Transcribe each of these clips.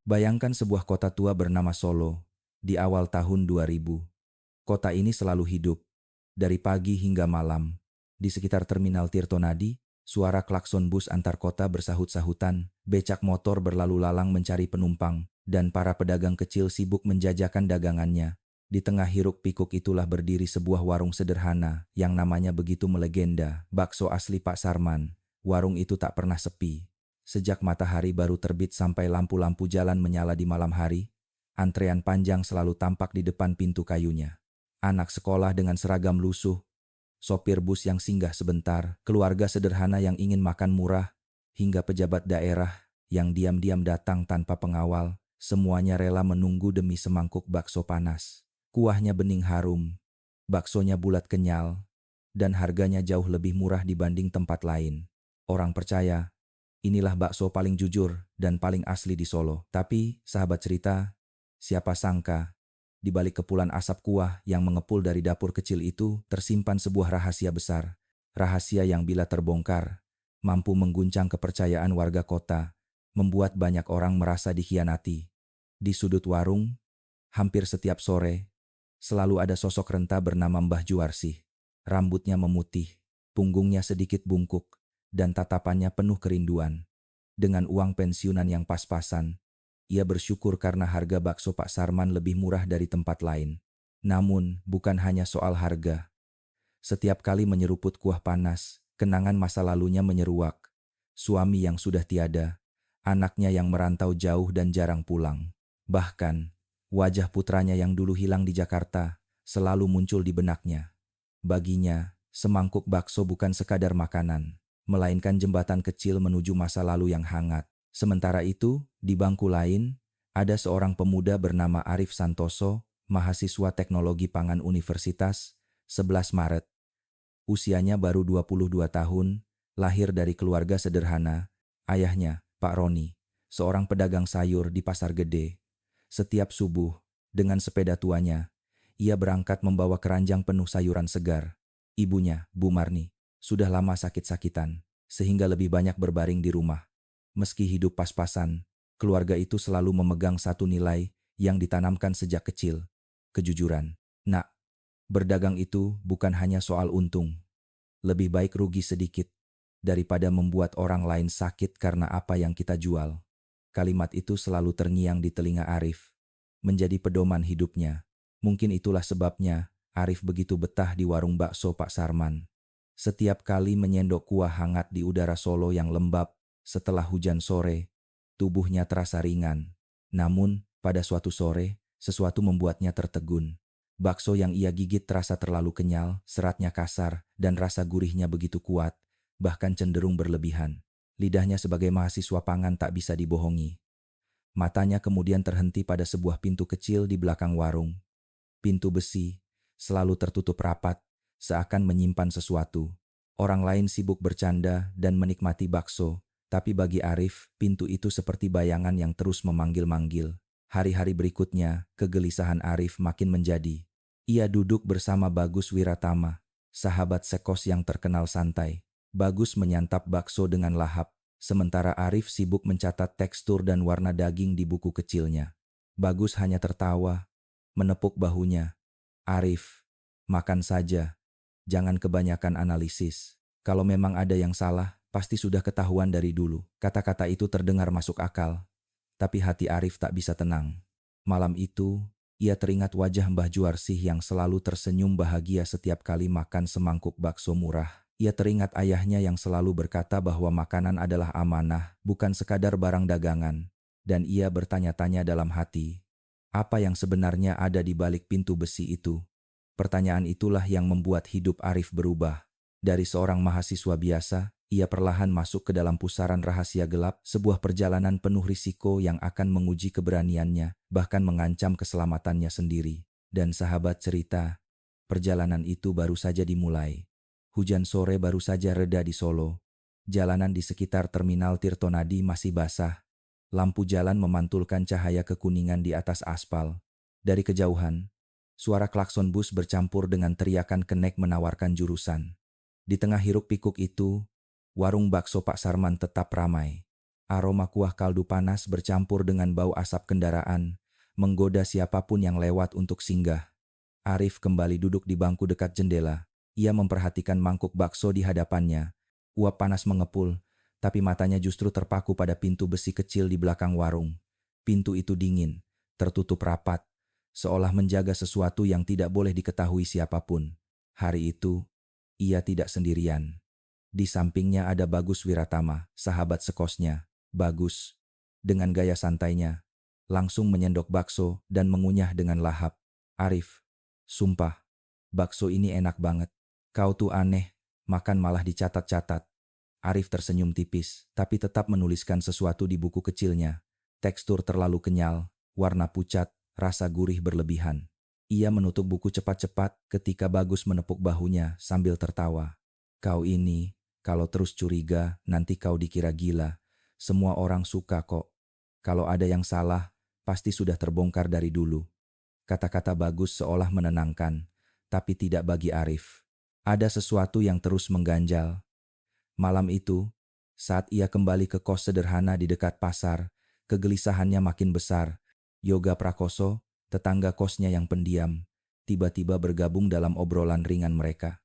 Bayangkan sebuah kota tua bernama Solo, di awal tahun 2000. Kota ini selalu hidup, dari pagi hingga malam. Di sekitar terminal Tirtonadi, suara klakson bus antar kota bersahut-sahutan, becak motor berlalu lalang mencari penumpang, dan para pedagang kecil sibuk menjajakan dagangannya. Di tengah hiruk-pikuk itulah berdiri sebuah warung sederhana yang namanya begitu melegenda, bakso asli Pak Sarman. Warung itu tak pernah sepi. Sejak matahari baru terbit sampai lampu-lampu jalan menyala di malam hari, antrean panjang selalu tampak di depan pintu kayunya. Anak sekolah dengan seragam lusuh, sopir bus yang singgah sebentar, keluarga sederhana yang ingin makan murah, hingga pejabat daerah yang diam-diam datang tanpa pengawal, semuanya rela menunggu demi semangkuk bakso panas. Kuahnya bening harum, baksonya bulat kenyal, dan harganya jauh lebih murah dibanding tempat lain. Orang percaya, inilah bakso paling jujur dan paling asli di Solo. Tapi, sahabat cerita, siapa sangka, di balik kepulan asap kuah yang mengepul dari dapur kecil itu tersimpan sebuah rahasia besar. Rahasia yang bila terbongkar, mampu mengguncang kepercayaan warga kota, membuat banyak orang merasa dikhianati. Di sudut warung, hampir setiap sore, selalu ada sosok renta bernama Mbah Juarsih. Rambutnya memutih, punggungnya sedikit bungkuk, dan tatapannya penuh kerinduan. Dengan uang pensiunan yang pas-pasan, ia bersyukur karena harga bakso Pak Sarman lebih murah dari tempat lain. Namun, bukan hanya soal harga. Setiap kali menyeruput kuah panas, kenangan masa lalunya menyeruak. Suami yang sudah tiada, anaknya yang merantau jauh dan jarang pulang. Bahkan, wajah putranya yang dulu hilang di Jakarta selalu muncul di benaknya. Baginya, semangkuk bakso bukan sekadar makanan, melainkan jembatan kecil menuju masa lalu yang hangat. Sementara itu, di bangku lain, ada seorang pemuda bernama Arif Santoso, mahasiswa teknologi pangan Universitas 11 Maret. Usianya baru 22 tahun, lahir dari keluarga sederhana. Ayahnya, Pak Roni, seorang pedagang sayur di Pasar Gede. Setiap subuh, dengan sepeda tuanya, ia berangkat membawa keranjang penuh sayuran segar. Ibunya, Bu Marni, sudah lama sakit-sakitan, sehingga lebih banyak berbaring di rumah. Meski hidup pas-pasan, keluarga itu selalu memegang satu nilai yang ditanamkan sejak kecil, kejujuran. Nak, berdagang itu bukan hanya soal untung. Lebih baik rugi sedikit daripada membuat orang lain sakit karena apa yang kita jual. Kalimat itu selalu terngiang di telinga Arif, menjadi pedoman hidupnya. Mungkin itulah sebabnya Arif begitu betah di warung bakso Pak Sarman. Setiap kali menyendok kuah hangat di udara Solo yang lembab, setelah hujan sore, tubuhnya terasa ringan. Namun, pada suatu sore, sesuatu membuatnya tertegun. Bakso yang ia gigit terasa terlalu kenyal, seratnya kasar, dan rasa gurihnya begitu kuat, bahkan cenderung berlebihan. Lidahnya sebagai mahasiswa pangan tak bisa dibohongi. Matanya kemudian terhenti pada sebuah pintu kecil di belakang warung. Pintu besi, selalu tertutup rapat, seakan menyimpan sesuatu. Orang lain sibuk bercanda dan menikmati bakso, tapi bagi Arif, pintu itu seperti bayangan yang terus memanggil-manggil. Hari-hari berikutnya, kegelisahan Arif makin menjadi. Ia duduk bersama Bagus Wiratama, sahabat sekos yang terkenal santai. Bagus menyantap bakso dengan lahap, sementara Arif sibuk mencatat tekstur dan warna daging di buku kecilnya. Bagus hanya tertawa, menepuk bahunya. Arif, makan saja. Jangan kebanyakan analisis. Kalau memang ada yang salah, pasti sudah ketahuan dari dulu. Kata-kata itu terdengar masuk akal. Tapi hati Arif tak bisa tenang. Malam itu, ia teringat wajah Mbah Juarsih yang selalu tersenyum bahagia setiap kali makan semangkuk bakso murah. Ia teringat ayahnya yang selalu berkata bahwa makanan adalah amanah, bukan sekadar barang dagangan. Dan ia bertanya-tanya dalam hati, apa yang sebenarnya ada di balik pintu besi itu? Pertanyaan itulah yang membuat hidup Arif berubah. Dari seorang mahasiswa biasa, ia perlahan masuk ke dalam pusaran rahasia gelap, sebuah perjalanan penuh risiko yang akan menguji keberaniannya, bahkan mengancam keselamatannya sendiri. Dan sahabat cerita, perjalanan itu baru saja dimulai. Hujan sore baru saja reda di Solo. Jalanan di sekitar terminal Tirtonadi masih basah. Lampu jalan memantulkan cahaya kekuningan di atas aspal. Dari kejauhan, suara klakson bus bercampur dengan teriakan kenek menawarkan jurusan. Di tengah hiruk pikuk itu, warung bakso Pak Sarman tetap ramai. Aroma kuah kaldu panas bercampur dengan bau asap kendaraan, menggoda siapapun yang lewat untuk singgah. Arif kembali duduk di bangku dekat jendela. Ia memperhatikan mangkuk bakso di hadapannya. Uap panas mengepul, tapi matanya justru terpaku pada pintu besi kecil di belakang warung. Pintu itu dingin, tertutup rapat, seolah menjaga sesuatu yang tidak boleh diketahui siapapun. Hari itu, ia tidak sendirian. Di sampingnya ada Bagus Wiratama, sahabat sekosnya. Bagus, dengan gaya santainya, langsung menyendok bakso dan mengunyah dengan lahap. Arif, sumpah, bakso ini enak banget. Kau tuh aneh, makan malah dicatat-catat. Arif tersenyum tipis, tapi tetap menuliskan sesuatu di buku kecilnya. Tekstur terlalu kenyal, warna pucat, rasa gurih berlebihan. Ia menutup buku cepat-cepat ketika Bagus menepuk bahunya sambil tertawa. Kau ini, kalau terus curiga, nanti kau dikira gila. Semua orang suka kok. Kalau ada yang salah, pasti sudah terbongkar dari dulu. Kata-kata Bagus seolah menenangkan, tapi tidak bagi Arif. Ada sesuatu yang terus mengganjal. Malam itu, saat ia kembali ke kos sederhana di dekat pasar, kegelisahannya makin besar. Yoga Prakoso, tetangga kosnya yang pendiam, tiba-tiba bergabung dalam obrolan ringan mereka.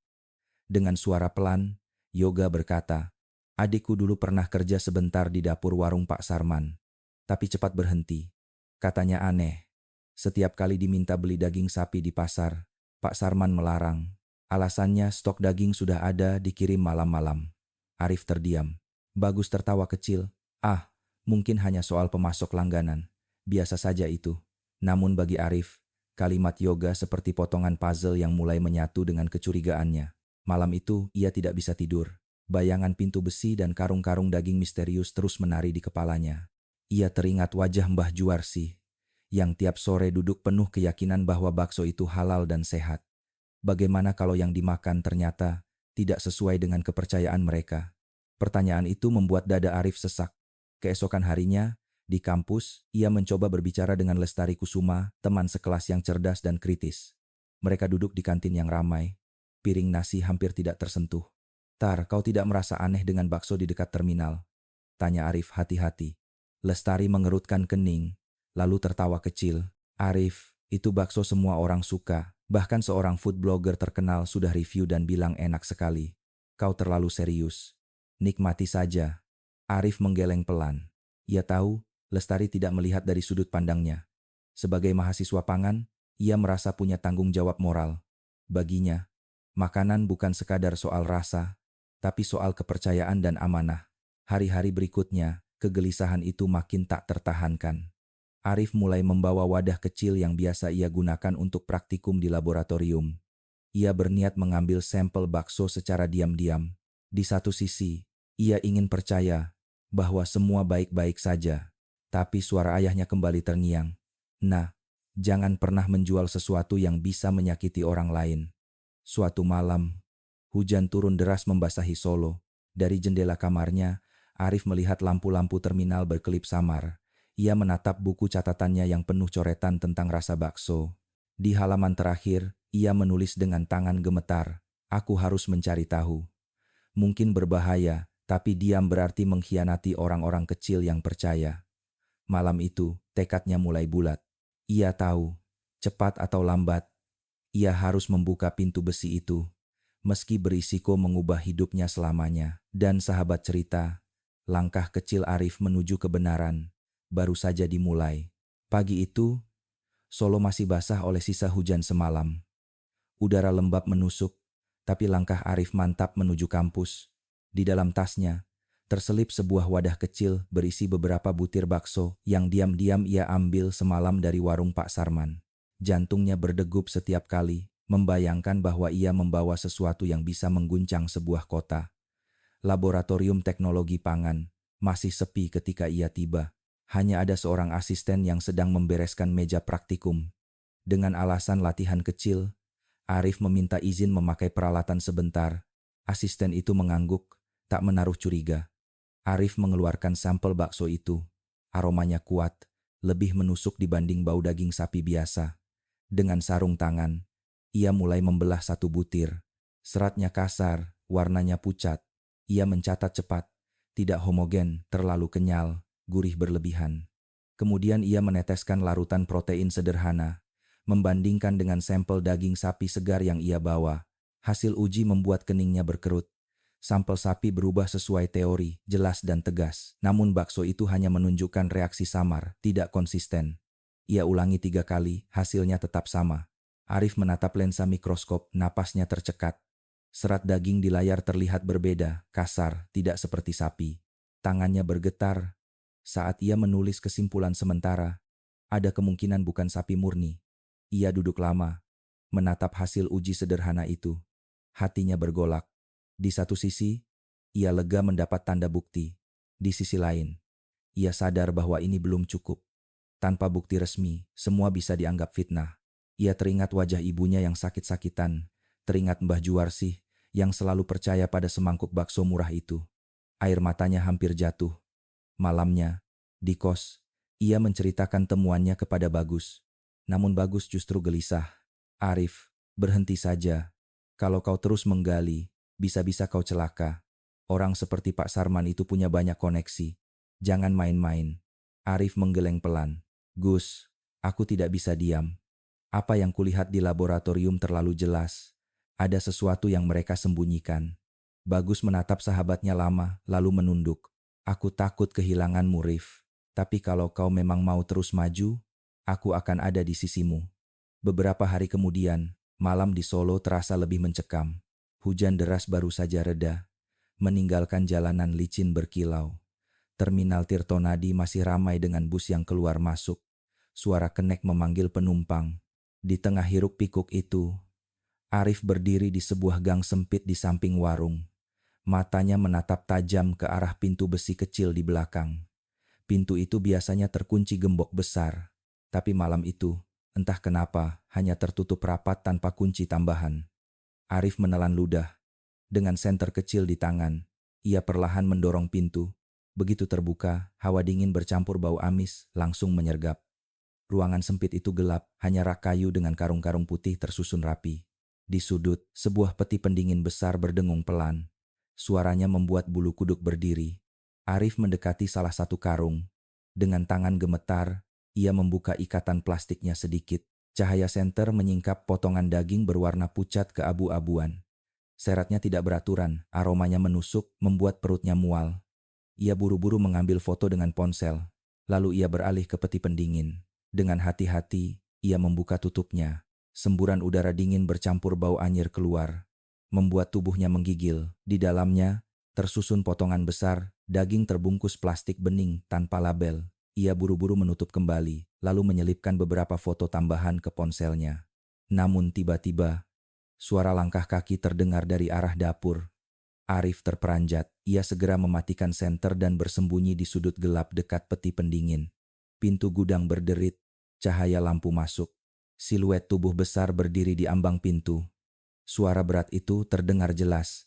Dengan suara pelan, Yoga berkata, "Adikku dulu pernah kerja sebentar di dapur warung Pak Sarman, tapi cepat berhenti. Katanya aneh. Setiap kali diminta beli daging sapi di pasar, Pak Sarman melarang. Alasannya stok daging sudah ada dikirim malam-malam." Arif terdiam. Bagus tertawa kecil. "Ah, mungkin hanya soal pemasok langganan. Biasa saja itu." Namun bagi Arif, kalimat Yoga seperti potongan puzzle yang mulai menyatu dengan kecurigaannya. Malam itu, ia tidak bisa tidur. Bayangan pintu besi dan karung-karung daging misterius terus menari di kepalanya. Ia teringat wajah Mbah Juarsi, yang tiap sore duduk penuh keyakinan bahwa bakso itu halal dan sehat. Bagaimana kalau yang dimakan ternyata tidak sesuai dengan kepercayaan mereka? Pertanyaan itu membuat dada Arif sesak. Keesokan harinya, di kampus, ia mencoba berbicara dengan Lestari Kusuma, teman sekelas yang cerdas dan kritis. Mereka duduk di kantin yang ramai. Piring nasi hampir tidak tersentuh. "Tar, kau tidak merasa aneh dengan bakso di dekat terminal?" tanya Arif hati-hati. Lestari mengerutkan kening, lalu tertawa kecil. "Arif, itu bakso semua orang suka. Bahkan seorang food blogger terkenal sudah review dan bilang enak sekali. Kau terlalu serius. Nikmati saja." Arif menggeleng pelan. Ia tahu Lestari tidak melihat dari sudut pandangnya. Sebagai mahasiswa pangan, ia merasa punya tanggung jawab moral. Baginya, makanan bukan sekadar soal rasa, tapi soal kepercayaan dan amanah. Hari-hari berikutnya, kegelisahan itu makin tak tertahankan. Arif mulai membawa wadah kecil yang biasa ia gunakan untuk praktikum di laboratorium. Ia berniat mengambil sampel bakso secara diam-diam. Di satu sisi, ia ingin percaya bahwa semua baik-baik saja, tapi suara ayahnya kembali terngiang. "Nah, jangan pernah menjual sesuatu yang bisa menyakiti orang lain." Suatu malam, hujan turun deras membasahi Solo. Dari jendela kamarnya, Arif melihat lampu-lampu terminal berkelip samar. Ia menatap buku catatannya yang penuh coretan tentang rasa bakso. Di halaman terakhir, ia menulis dengan tangan gemetar, "Aku harus mencari tahu. Mungkin berbahaya, tapi diam berarti mengkhianati orang-orang kecil yang percaya." Malam itu, tekadnya mulai bulat. Ia tahu, cepat atau lambat, ia harus membuka pintu besi itu, meski berisiko mengubah hidupnya selamanya. Dan sahabat cerita, langkah kecil Arif menuju kebenaran baru saja dimulai. Pagi itu, Solo masih basah oleh sisa hujan semalam. Udara lembab menusuk, tapi langkah Arif mantap menuju kampus. Di dalam tasnya, terselip sebuah wadah kecil berisi beberapa butir bakso yang diam-diam ia ambil semalam dari warung Pak Sarman. Jantungnya berdegup setiap kali, membayangkan bahwa ia membawa sesuatu yang bisa mengguncang sebuah kota. Laboratorium teknologi pangan masih sepi ketika ia tiba. Hanya ada seorang asisten yang sedang membereskan meja praktikum. Dengan alasan latihan kecil, Arif meminta izin memakai peralatan sebentar. Asisten itu mengangguk, tak menaruh curiga. Arif mengeluarkan sampel bakso itu. Aromanya kuat, lebih menusuk dibanding bau daging sapi biasa. Dengan sarung tangan, ia mulai membelah satu butir. Seratnya kasar, warnanya pucat. Ia mencatat cepat, tidak homogen, terlalu kenyal, gurih berlebihan. Kemudian ia meneteskan larutan protein sederhana, membandingkan dengan sampel daging sapi segar yang ia bawa. Hasil uji membuat keningnya berkerut. Sampel sapi berubah sesuai teori, jelas dan tegas. Namun bakso itu hanya menunjukkan reaksi samar, tidak konsisten. Ia ulangi 3 kali, hasilnya tetap sama. Arif menatap lensa mikroskop, napasnya tercekat. Serat daging di layar terlihat berbeda, kasar, tidak seperti sapi. Tangannya bergetar. Saat ia menulis kesimpulan sementara, ada kemungkinan bukan sapi murni. Ia duduk lama, menatap hasil uji sederhana itu. Hatinya bergolak. Di satu sisi, ia lega mendapat tanda bukti. Di sisi lain, ia sadar bahwa ini belum cukup. Tanpa bukti resmi, semua bisa dianggap fitnah. Ia teringat wajah ibunya yang sakit-sakitan, teringat Mbah Juarsih yang selalu percaya pada semangkuk bakso murah itu. Air matanya hampir jatuh. Malamnya, di kos, ia menceritakan temuannya kepada Bagus. Namun Bagus justru gelisah. "Arif, berhenti saja. Kalau kau terus menggali, bisa-bisa kau celaka. Orang seperti Pak Sarman itu punya banyak koneksi. Jangan main-main." Arif menggeleng pelan. "Gus, aku tidak bisa diam. Apa yang kulihat di laboratorium terlalu jelas. Ada sesuatu yang mereka sembunyikan." Bagus menatap sahabatnya lama, lalu menunduk. "Aku takut kehilanganmu, Rif. Tapi kalau kau memang mau terus maju, aku akan ada di sisimu." Beberapa hari kemudian, malam di Solo terasa lebih mencekam. Hujan deras baru saja reda, meninggalkan jalanan licin berkilau. Terminal Tirtonadi masih ramai dengan bus yang keluar masuk. Suara kenek memanggil penumpang. Di tengah hiruk pikuk itu, Arif berdiri di sebuah gang sempit di samping warung. Matanya menatap tajam ke arah pintu besi kecil di belakang. Pintu itu biasanya terkunci gembok besar, tapi malam itu, entah kenapa, hanya tertutup rapat tanpa kunci tambahan. Arif menelan ludah. Dengan senter kecil di tangan, ia perlahan mendorong pintu. Begitu terbuka, hawa dingin bercampur bau amis langsung menyergap. Ruangan sempit itu gelap, hanya rak kayu dengan karung-karung putih tersusun rapi. Di sudut, sebuah peti pendingin besar berdengung pelan. Suaranya membuat bulu kuduk berdiri. Arif mendekati salah satu karung. Dengan tangan gemetar, ia membuka ikatan plastiknya sedikit. Cahaya senter menyingkap potongan daging berwarna pucat keabu-abuan. Seratnya tidak beraturan, aromanya menusuk, membuat perutnya mual. Ia buru-buru mengambil foto dengan ponsel. Lalu ia beralih ke peti pendingin. Dengan hati-hati, ia membuka tutupnya. Semburan udara dingin bercampur bau anyir keluar, membuat tubuhnya menggigil. Di dalamnya, tersusun potongan besar, daging terbungkus plastik bening tanpa label. Ia buru-buru menutup kembali, lalu menyelipkan beberapa foto tambahan ke ponselnya. Namun tiba-tiba, suara langkah kaki terdengar dari arah dapur. Arif terperanjat. Ia segera mematikan senter dan bersembunyi di sudut gelap dekat peti pendingin. Pintu gudang berderit, cahaya lampu masuk. Siluet tubuh besar berdiri di ambang pintu. Suara berat itu terdengar jelas.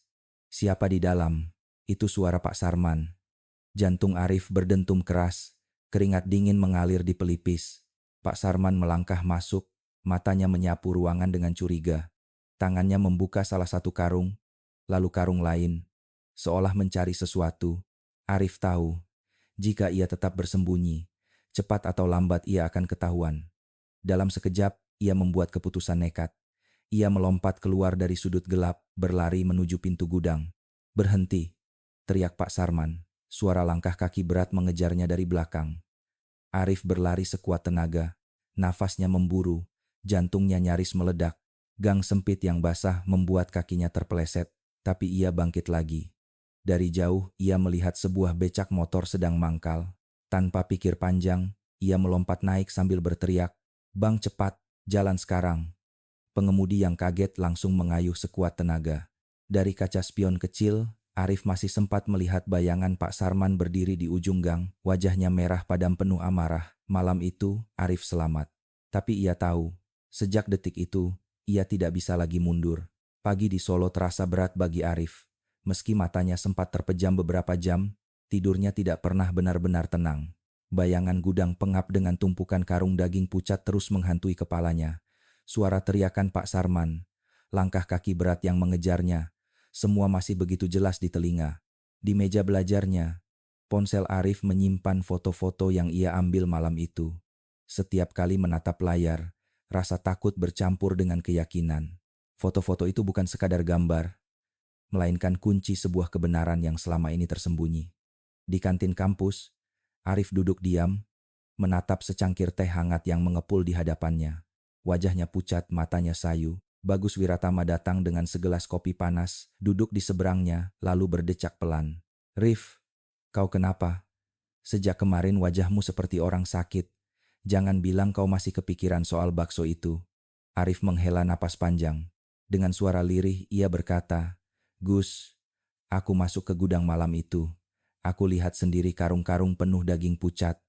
"Siapa di dalam?" Itu suara Pak Sarman. Jantung Arif berdentum keras, keringat dingin mengalir di pelipis. Pak Sarman melangkah masuk, matanya menyapu ruangan dengan curiga. Tangannya membuka salah satu karung, lalu karung lain. Seolah mencari sesuatu, Arif tahu, jika ia tetap bersembunyi, cepat atau lambat ia akan ketahuan. Dalam sekejap, ia membuat keputusan nekat. Ia melompat keluar dari sudut gelap, berlari menuju pintu gudang. "Berhenti!" teriak Pak Sarman. Suara langkah kaki berat mengejarnya dari belakang. Arif berlari sekuat tenaga. Nafasnya memburu, jantungnya nyaris meledak. Gang sempit yang basah membuat kakinya terpeleset, tapi ia bangkit lagi. Dari jauh, ia melihat sebuah becak motor sedang mangkal. Tanpa pikir panjang, ia melompat naik sambil berteriak, "Bang, cepat, jalan sekarang!" Pengemudi yang kaget langsung mengayuh sekuat tenaga. Dari kaca spion kecil, Arif masih sempat melihat bayangan Pak Sarman berdiri di ujung gang, wajahnya merah padam penuh amarah. Malam itu, Arif selamat. Tapi ia tahu, sejak detik itu, ia tidak bisa lagi mundur. Pagi di Solo terasa berat bagi Arif. Meski matanya sempat terpejam beberapa jam, tidurnya tidak pernah benar-benar tenang. Bayangan gudang pengap dengan tumpukan karung daging pucat terus menghantui kepalanya. Suara teriakan Pak Sarman, langkah kaki berat yang mengejarnya, semua masih begitu jelas di telinga. Di meja belajarnya, Ponsel Arif menyimpan foto-foto yang ia ambil malam itu. Setiap kali menatap layar, rasa takut bercampur dengan keyakinan. Foto-foto itu bukan sekadar gambar, melainkan kunci sebuah kebenaran yang selama ini tersembunyi. Di kantin kampus, Arif duduk diam, menatap secangkir teh hangat yang mengepul di hadapannya. Wajahnya pucat, matanya sayu. Bagus Wiratama datang dengan segelas kopi panas, duduk di seberangnya, lalu berdecak pelan. "Rif, kau kenapa? Sejak kemarin wajahmu seperti orang sakit. Jangan bilang kau masih kepikiran soal bakso itu." Arif menghela napas panjang. Dengan suara lirih ia berkata, "Gus, aku masuk ke gudang malam itu. Aku lihat sendiri karung-karung penuh daging pucat.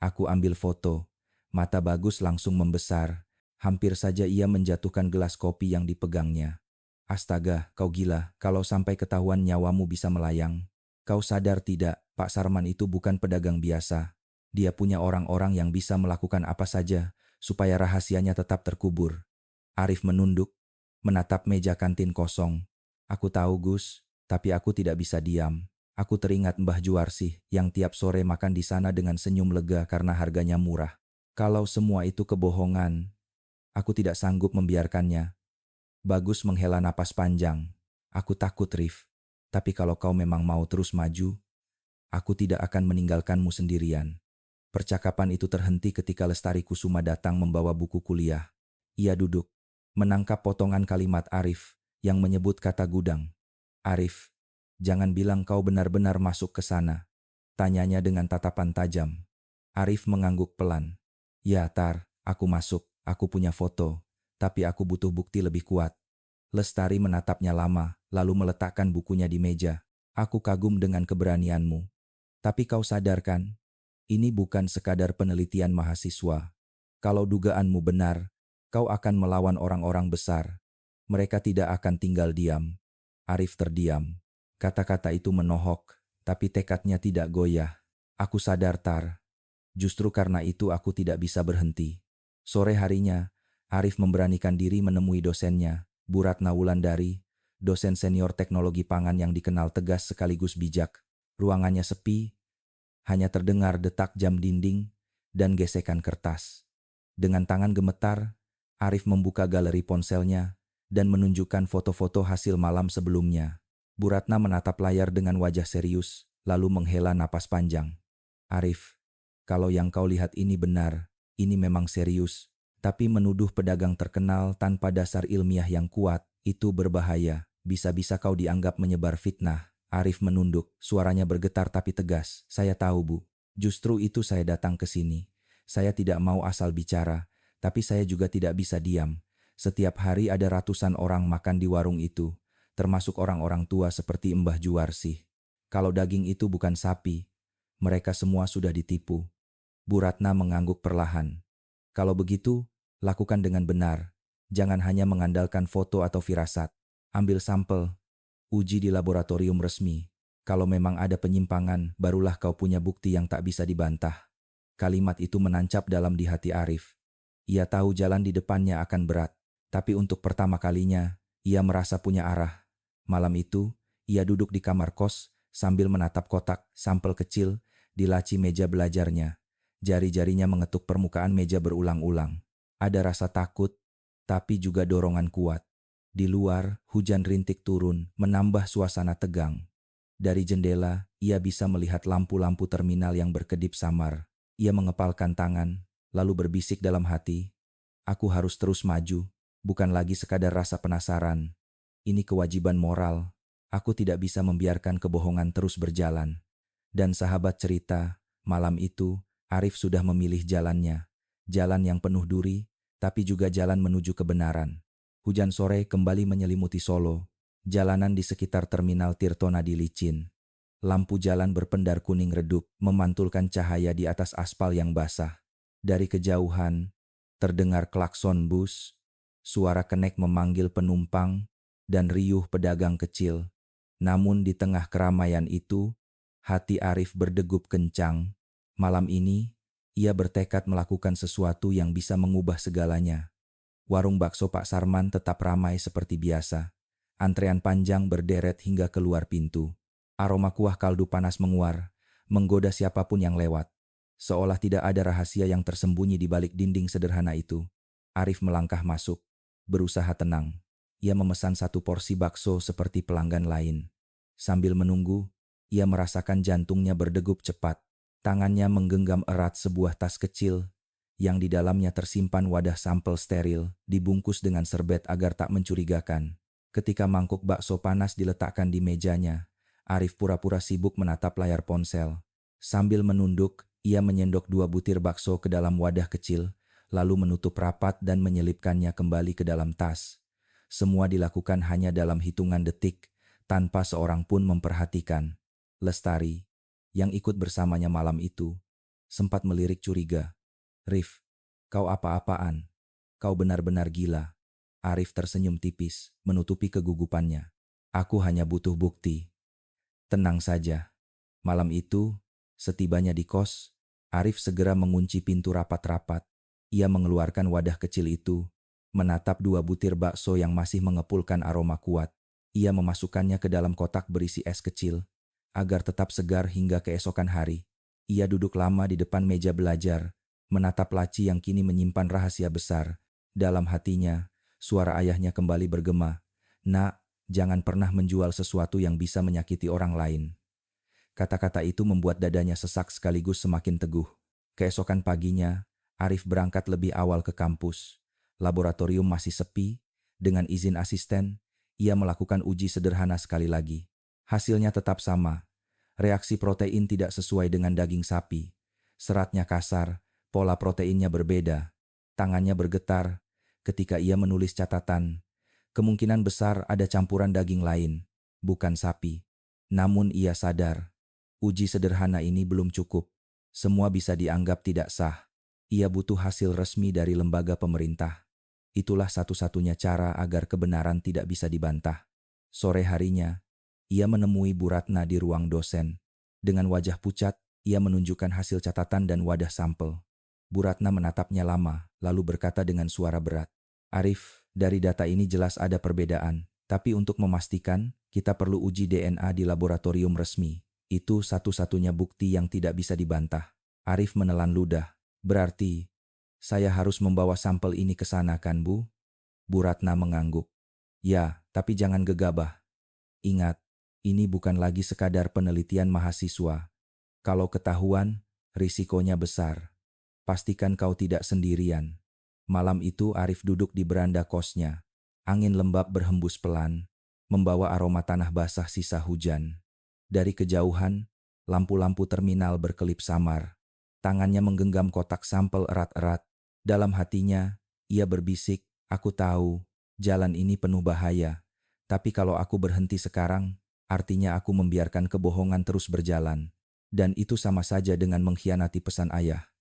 Aku ambil foto. Mata Bagus langsung membesar. Hampir saja ia menjatuhkan gelas kopi yang dipegangnya. Astaga, kau gila. Kalau sampai ketahuan nyawamu bisa melayang. Kau sadar tidak, Pak Sarman itu bukan pedagang biasa. Dia punya orang-orang yang bisa melakukan apa saja supaya rahasianya tetap terkubur." Arif menunduk, menatap meja kantin kosong. "Aku tahu, Gus, tapi aku tidak bisa diam. Aku teringat Mbah Juarsih yang tiap sore makan di sana dengan senyum lega karena harganya murah. Kalau semua itu kebohongan, aku tidak sanggup membiarkannya." Bagus menghela napas panjang. "Aku takut, Rif. Tapi kalau kau memang mau terus maju, aku tidak akan meninggalkanmu sendirian." Percakapan itu terhenti ketika Lestari Kusuma datang membawa buku kuliah. Ia duduk, menangkap potongan kalimat Arif yang menyebut kata gudang. "Arif, jangan bilang kau benar-benar masuk ke sana," tanyanya dengan tatapan tajam. Arif mengangguk pelan. "Ya, Tar, aku masuk. Aku punya foto. Tapi aku butuh bukti lebih kuat." Lestari menatapnya lama, lalu meletakkan bukunya di meja. "Aku kagum dengan keberanianmu. Tapi kau sadarkan, ini bukan sekadar penelitian mahasiswa. Kalau dugaanmu benar, kau akan melawan orang-orang besar. Mereka tidak akan tinggal diam." Arif terdiam. Kata-kata itu menohok, tapi tekadnya tidak goyah. "Aku sadar, Tar. Justru karena itu aku tidak bisa berhenti." Sore harinya, Arif memberanikan diri menemui dosennya, Bu Ratna Wulandari, dosen senior teknologi pangan yang dikenal tegas sekaligus bijak. Ruangannya sepi, hanya terdengar detak jam dinding dan gesekan kertas. Dengan tangan gemetar, Arif membuka galeri ponselnya dan menunjukkan foto-foto hasil malam sebelumnya. Bu Ratna menatap layar dengan wajah serius, lalu menghela napas panjang. "Arif, kalau yang kau lihat ini benar, ini memang serius. Tapi menuduh pedagang terkenal tanpa dasar ilmiah yang kuat, itu berbahaya. Bisa-bisa kau dianggap menyebar fitnah." Arif menunduk, suaranya bergetar tapi tegas. "Saya tahu, Bu. Justru itu saya datang ke sini. Saya tidak mau asal bicara, tapi saya juga tidak bisa diam. Setiap hari ada ratusan orang makan di warung itu, termasuk orang-orang tua seperti Mbah Juarsih. Kalau daging itu bukan sapi, mereka semua sudah ditipu." Bu Ratna mengangguk perlahan. "Kalau begitu, lakukan dengan benar. Jangan hanya mengandalkan foto atau firasat. Ambil sampel, uji di laboratorium resmi. Kalau memang ada penyimpangan, barulah kau punya bukti yang tak bisa dibantah." Kalimat itu menancap dalam di hati Arif. Ia tahu jalan di depannya akan berat, tapi untuk pertama kalinya, ia merasa punya arah. Malam itu, ia duduk di kamar kos sambil menatap kotak sampel kecil di laci meja belajarnya. Jari-jarinya mengetuk permukaan meja berulang-ulang. Ada rasa takut, tapi juga dorongan kuat. Di luar, hujan rintik turun, menambah suasana tegang. Dari jendela, ia bisa melihat lampu-lampu terminal yang berkedip samar. Ia mengepalkan tangan, lalu berbisik dalam hati, "Aku harus terus maju, bukan lagi sekadar rasa penasaran. Ini kewajiban moral. Aku tidak bisa membiarkan kebohongan terus berjalan." Dan sahabat cerita, malam itu, Arif sudah memilih jalannya. Jalan yang penuh duri, tapi juga jalan menuju kebenaran. Hujan sore kembali menyelimuti Solo. Jalanan di sekitar terminal Tirtonadi licin. Lampu jalan berpendar kuning redup, memantulkan cahaya di atas aspal yang basah. Dari kejauhan, terdengar klakson bus, suara kenek memanggil penumpang, dan riuh pedagang kecil. Namun di tengah keramaian itu, hati Arif berdegup kencang. Malam ini, ia bertekad melakukan sesuatu yang bisa mengubah segalanya. Warung bakso Pak Sarman tetap ramai seperti biasa. Antrean panjang berderet hingga keluar pintu. Aroma kuah kaldu panas menguar, menggoda siapapun yang lewat. Seolah tidak ada rahasia yang tersembunyi di balik dinding sederhana itu. Arif melangkah masuk, berusaha tenang. Ia memesan 1 porsi bakso seperti pelanggan lain. Sambil menunggu, ia merasakan jantungnya berdegup cepat. Tangannya menggenggam erat sebuah tas kecil yang di dalamnya tersimpan wadah sampel steril, dibungkus dengan serbet agar tak mencurigakan. Ketika mangkuk bakso panas diletakkan di mejanya, Arif pura-pura sibuk menatap layar ponsel. Sambil menunduk, ia menyendok 2 butir bakso ke dalam wadah kecil, lalu menutup rapat dan menyelipkannya kembali ke dalam tas. Semua dilakukan hanya dalam hitungan detik, tanpa seorang pun memperhatikan. Lestari, yang ikut bersamanya malam itu, sempat melirik curiga. "Rif, kau apa-apaan? Kau benar-benar gila." Arif tersenyum tipis, menutupi kegugupannya. "Aku hanya butuh bukti." "Tenang saja." Malam itu, setibanya di kos, Arif segera mengunci pintu rapat-rapat. Ia mengeluarkan wadah kecil itu, menatap 2 butir bakso yang masih mengepulkan aroma kuat. Ia memasukkannya ke dalam kotak berisi es kecil, agar tetap segar hingga keesokan hari. Ia duduk lama di depan meja belajar, menatap laci yang kini menyimpan rahasia besar. Dalam hatinya, suara ayahnya kembali bergema. "Nak, jangan pernah menjual sesuatu yang bisa menyakiti orang lain." Kata-kata itu membuat dadanya sesak sekaligus semakin teguh. Keesokan paginya, Arif berangkat lebih awal ke kampus. Laboratorium masih sepi. Dengan izin asisten, ia melakukan uji sederhana sekali lagi. Hasilnya tetap sama. Reaksi protein tidak sesuai dengan daging sapi. Seratnya kasar, pola proteinnya berbeda. Tangannya bergetar ketika ia menulis catatan. Kemungkinan besar ada campuran daging lain, bukan sapi. Namun ia sadar, uji sederhana ini belum cukup. Semua bisa dianggap tidak sah. Ia butuh hasil resmi dari lembaga pemerintah. Itulah satu-satunya cara agar kebenaran tidak bisa dibantah. Sore harinya, ia menemui Bu Ratna di ruang dosen. Dengan wajah pucat, ia menunjukkan hasil catatan dan wadah sampel. Bu Ratna menatapnya lama, lalu berkata dengan suara berat, "Arif, dari data ini jelas ada perbedaan. Tapi untuk memastikan, kita perlu uji DNA di laboratorium resmi. Itu satu-satunya bukti yang tidak bisa dibantah." Arif menelan ludah. "Berarti, saya harus membawa sampel ini ke sana kan, Bu?" Bu Ratna mengangguk. "Ya, tapi jangan gegabah. Ingat, ini bukan lagi sekadar penelitian mahasiswa. Kalau ketahuan, risikonya besar. Pastikan kau tidak sendirian." Malam itu Arif duduk di beranda kosnya. Angin lembab berhembus pelan, membawa aroma tanah basah sisa hujan. Dari kejauhan, lampu-lampu terminal berkelip samar. Tangannya menggenggam kotak sampel erat-erat. Dalam hatinya, ia berbisik, "Aku tahu, jalan ini penuh bahaya. Tapi kalau aku berhenti sekarang, artinya aku membiarkan kebohongan terus berjalan. Dan itu sama saja dengan mengkhianati pesan ayah."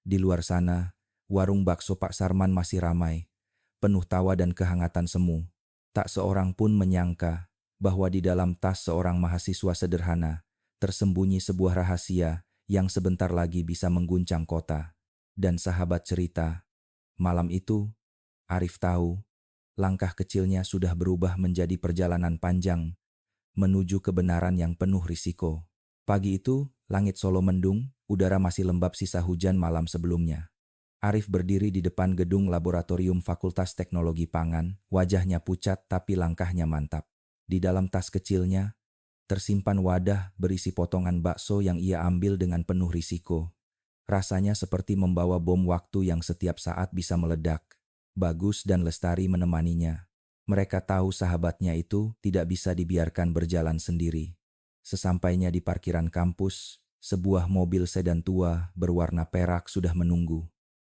Di luar sana, warung bakso Pak Sarman masih ramai, penuh tawa dan kehangatan semu. Tak seorang pun menyangka bahwa di dalam tas seorang mahasiswa sederhana tersembunyi sebuah rahasia yang sebentar lagi bisa mengguncang kota. Dan sahabat cerita, malam itu, Arif tahu, langkah kecilnya sudah berubah menjadi perjalanan panjang menuju kebenaran yang penuh risiko. Pagi itu, langit Solo mendung, udara masih lembab sisa hujan malam sebelumnya. Arif berdiri di depan gedung laboratorium Fakultas Teknologi Pangan, wajahnya pucat tapi langkahnya mantap. Di dalam tas kecilnya, tersimpan wadah berisi potongan bakso yang ia ambil dengan penuh risiko. Rasanya seperti membawa bom waktu yang setiap saat bisa meledak. Bagus dan Lestari menemaninya. Mereka tahu sahabatnya itu tidak bisa dibiarkan berjalan sendiri. Sesampainya di parkiran kampus, sebuah mobil sedan tua berwarna perak sudah menunggu.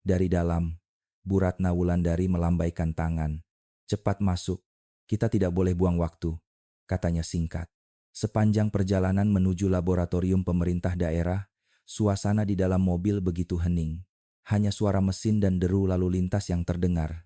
Dari dalam, Bu Ratna Wulandari melambaikan tangan. "Cepat masuk, kita tidak boleh buang waktu," katanya singkat. Sepanjang perjalanan menuju laboratorium pemerintah daerah, suasana di dalam mobil begitu hening. Hanya suara mesin dan deru lalu lintas yang terdengar.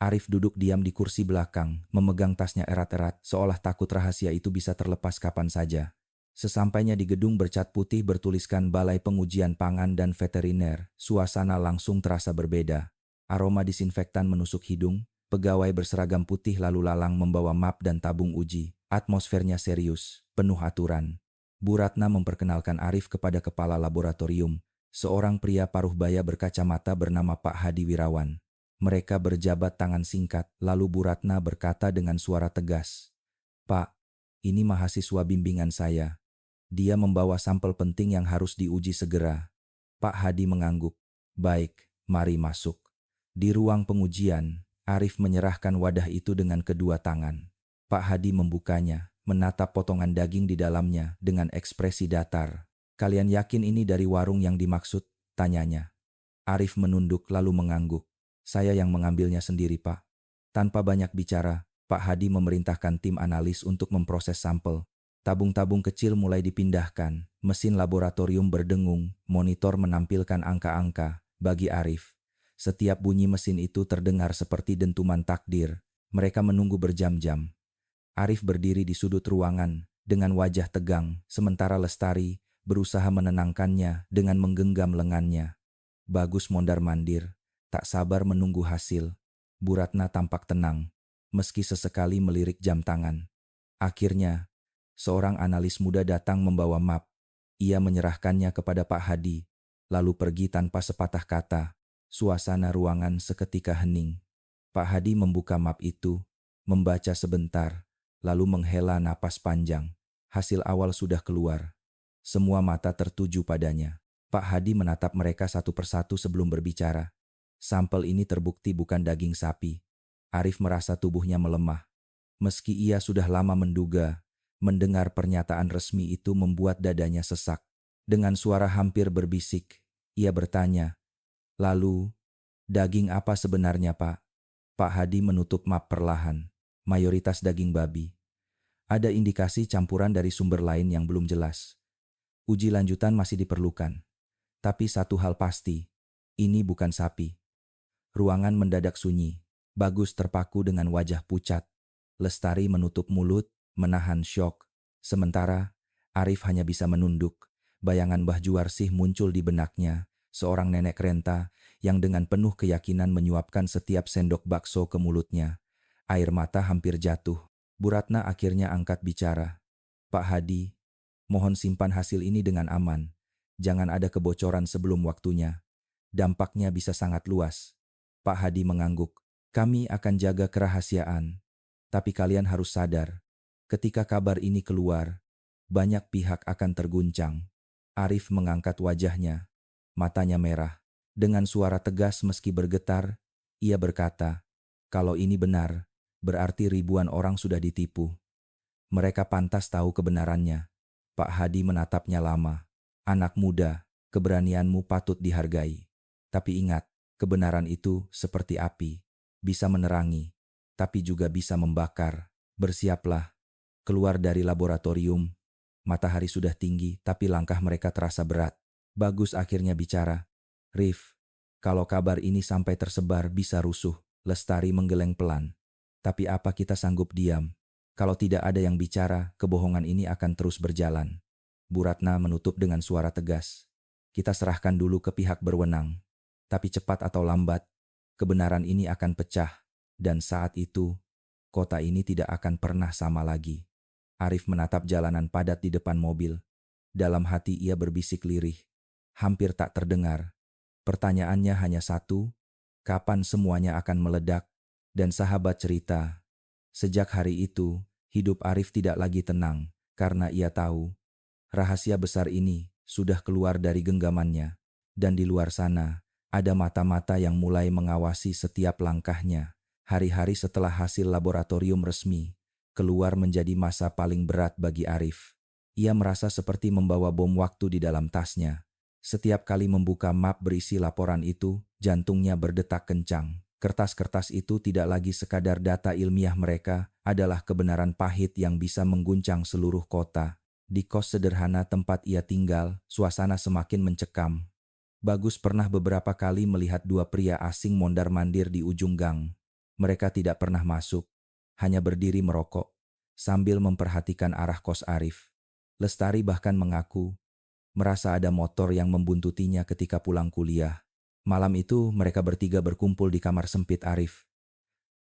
Arif duduk diam di kursi belakang, memegang tasnya erat-erat, seolah takut rahasia itu bisa terlepas kapan saja. Sesampainya di gedung bercat putih bertuliskan Balai Pengujian Pangan dan Veteriner, suasana langsung terasa berbeda. Aroma disinfektan menusuk hidung, pegawai berseragam putih lalu lalang membawa map dan tabung uji. Atmosfernya serius, penuh aturan. Bu Ratna memperkenalkan Arif kepada kepala laboratorium, seorang pria paruh baya berkacamata bernama Pak Hadi Wirawan. Mereka berjabat tangan singkat, lalu Bu Ratna berkata dengan suara tegas, "Pak, ini mahasiswa bimbingan saya. Dia membawa sampel penting yang harus diuji segera." Pak Hadi mengangguk. "Baik, mari masuk." Di ruang pengujian, Arif menyerahkan wadah itu dengan kedua tangan. Pak Hadi membukanya, menatap potongan daging di dalamnya dengan ekspresi datar. "Kalian yakin ini dari warung yang dimaksud?" tanyanya. Arif menunduk lalu mengangguk. "Saya yang mengambilnya sendiri, Pak." Tanpa banyak bicara, Pak Hadi memerintahkan tim analis untuk memproses sampel. Tabung-tabung kecil mulai dipindahkan, mesin laboratorium berdengung, monitor menampilkan angka-angka. Bagi Arif, setiap bunyi mesin itu terdengar seperti dentuman takdir. Mereka menunggu berjam-jam. Arif berdiri di sudut ruangan dengan wajah tegang, sementara Lestari berusaha menenangkannya dengan menggenggam lengannya. Bagus mondar-mandir, tak sabar menunggu hasil. Bu Ratna tampak tenang, meski sesekali melirik jam tangan. Akhirnya, seorang analis muda datang membawa map. Ia menyerahkannya kepada Pak Hadi, lalu pergi tanpa sepatah kata. Suasana ruangan seketika hening. Pak Hadi membuka map itu, membaca sebentar, lalu menghela napas panjang. Hasil awal sudah keluar. Semua mata tertuju padanya. Pak Hadi menatap mereka satu persatu sebelum berbicara. Sampel ini terbukti bukan daging sapi. Arif merasa tubuhnya melemah. Meski ia sudah lama menduga, mendengar pernyataan resmi itu membuat dadanya sesak. Dengan suara hampir berbisik, ia bertanya, "Lalu, daging apa sebenarnya, Pak?" Pak Hadi menutup map perlahan. "Mayoritas daging babi. Ada indikasi campuran dari sumber lain yang belum jelas. Uji lanjutan masih diperlukan. Tapi satu hal pasti, ini bukan sapi." Ruangan mendadak sunyi. Bagus terpaku dengan wajah pucat. Lestari menutup mulut, menahan syok. Sementara, Arif hanya bisa menunduk. Bayangan Mbah Juarsih muncul di benaknya, seorang nenek renta yang dengan penuh keyakinan menyuapkan setiap sendok bakso ke mulutnya. Air mata hampir jatuh. Bu Ratna akhirnya angkat bicara. "Pak Hadi, mohon simpan hasil ini dengan aman. Jangan ada kebocoran sebelum waktunya. Dampaknya bisa sangat luas." Pak Hadi mengangguk. "Kami akan jaga kerahasiaan. Tapi kalian harus sadar, ketika kabar ini keluar, banyak pihak akan terguncang." Arif mengangkat wajahnya. Matanya merah. Dengan suara tegas meski bergetar, ia berkata, "Kalau ini benar, berarti ribuan orang sudah ditipu. Mereka pantas tahu kebenarannya." Pak Hadi menatapnya lama. "Anak muda, keberanianmu patut dihargai. Tapi ingat, kebenaran itu seperti api, bisa menerangi, tapi juga bisa membakar. Bersiaplah." Keluar dari laboratorium, matahari sudah tinggi tapi langkah mereka terasa berat. Bagus akhirnya bicara. "Rif, kalau kabar ini sampai tersebar bisa rusuh." Lestari menggeleng pelan. "Tapi apa kita sanggup diam? Kalau tidak ada yang bicara, kebohongan ini akan terus berjalan." Bu Ratna menutup dengan suara tegas. "Kita serahkan dulu ke pihak berwenang. Tapi cepat atau lambat, kebenaran ini akan pecah. Dan saat itu, kota ini tidak akan pernah sama lagi." Arif menatap jalanan padat di depan mobil. Dalam hati ia berbisik lirih. Hampir tak terdengar. Pertanyaannya hanya satu, kapan semuanya akan meledak? Dan sahabat cerita, sejak hari itu, hidup Arif tidak lagi tenang karena ia tahu rahasia besar ini sudah keluar dari genggamannya. Dan di luar sana, ada mata-mata yang mulai mengawasi setiap langkahnya. Hari-hari setelah hasil laboratorium resmi keluar menjadi masa paling berat bagi Arif. Ia merasa seperti membawa bom waktu di dalam tasnya. Setiap kali membuka map berisi laporan itu, jantungnya berdetak kencang. Kertas-kertas itu tidak lagi sekadar data ilmiah, mereka adalah kebenaran pahit yang bisa mengguncang seluruh kota. Di kos sederhana tempat ia tinggal, suasana semakin mencekam. Bagus pernah beberapa kali melihat dua pria asing mondar-mandir di ujung gang. Mereka tidak pernah masuk, hanya berdiri merokok, sambil memperhatikan arah kos Arif. Lestari bahkan mengaku merasa ada motor yang membuntutinya ketika pulang kuliah. Malam itu mereka bertiga berkumpul di kamar sempit Arif.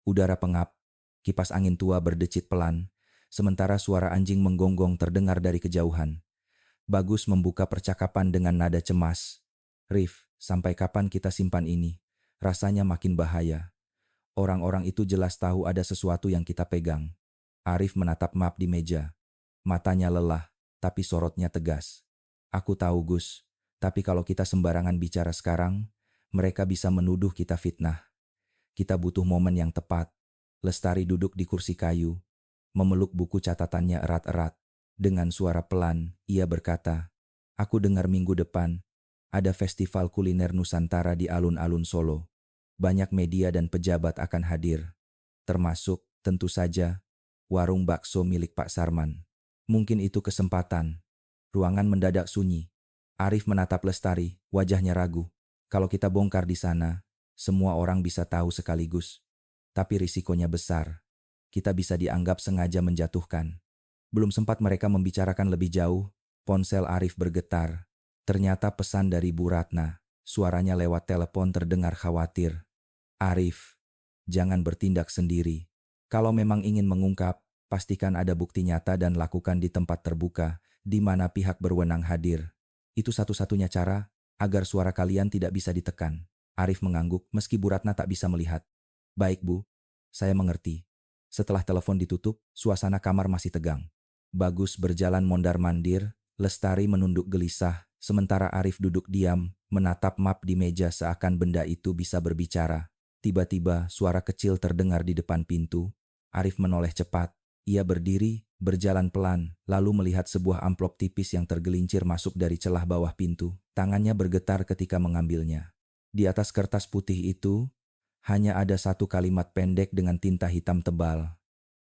Udara pengap, kipas angin tua berdecit pelan, sementara suara anjing menggonggong terdengar dari kejauhan. Bagus membuka percakapan dengan nada cemas. Rif, sampai kapan kita simpan ini? Rasanya makin bahaya. Orang-orang itu jelas tahu ada sesuatu yang kita pegang. Arif menatap map di meja. Matanya lelah, tapi sorotnya tegas. Aku tahu Gus, tapi kalau kita sembarangan bicara sekarang, mereka bisa menuduh kita fitnah. Kita butuh momen yang tepat. Lestari duduk di kursi kayu, memeluk buku catatannya erat-erat. Dengan suara pelan, ia berkata, "Aku dengar minggu depan, ada festival kuliner Nusantara di alun-alun Solo. Banyak media dan pejabat akan hadir. Termasuk, tentu saja, warung bakso milik Pak Sarman. Mungkin itu kesempatan." Ruangan mendadak sunyi. Arif menatap Lestari, wajahnya ragu. Kalau kita bongkar di sana, semua orang bisa tahu sekaligus. Tapi risikonya besar. Kita bisa dianggap sengaja menjatuhkan. Belum sempat mereka membicarakan lebih jauh, ponsel Arif bergetar. Ternyata pesan dari Bu Ratna. Suaranya lewat telepon terdengar khawatir. "Arif, jangan bertindak sendiri. Kalau memang ingin mengungkap, pastikan ada bukti nyata dan lakukan di tempat terbuka, di mana pihak berwenang hadir. Itu satu-satunya cara agar suara kalian tidak bisa ditekan." Arif mengangguk meski Bu Ratna tak bisa melihat. "Baik Bu, saya mengerti." Setelah telepon ditutup, suasana kamar masih tegang. Bagus berjalan mondar-mandir, Lestari menunduk gelisah, sementara Arif duduk diam, menatap map di meja seakan benda itu bisa berbicara. Tiba-tiba suara kecil terdengar di depan pintu. Arif menoleh cepat. Ia berdiri, berjalan pelan, lalu melihat sebuah amplop tipis yang tergelincir masuk dari celah bawah pintu. Tangannya bergetar ketika mengambilnya. Di atas kertas putih itu, hanya ada satu kalimat pendek dengan tinta hitam tebal.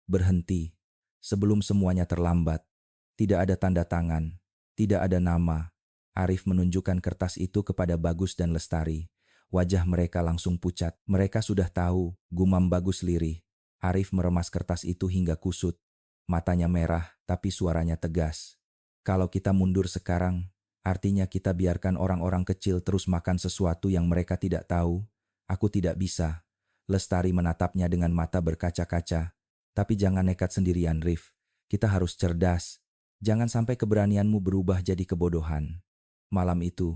"Berhenti. Sebelum semuanya terlambat." Tidak ada tanda tangan, tidak ada nama. Arif menunjukkan kertas itu kepada Bagus dan Lestari. Wajah mereka langsung pucat. Mereka sudah tahu, gumam Bagus lirih. Arif meremas kertas itu hingga kusut. Matanya merah, tapi suaranya tegas. "Kalau kita mundur sekarang, artinya kita biarkan orang-orang kecil terus makan sesuatu yang mereka tidak tahu. Aku tidak bisa." Lestari menatapnya dengan mata berkaca-kaca. "Tapi jangan nekat sendirian, Rif. Kita harus cerdas. Jangan sampai keberanianmu berubah jadi kebodohan." Malam itu,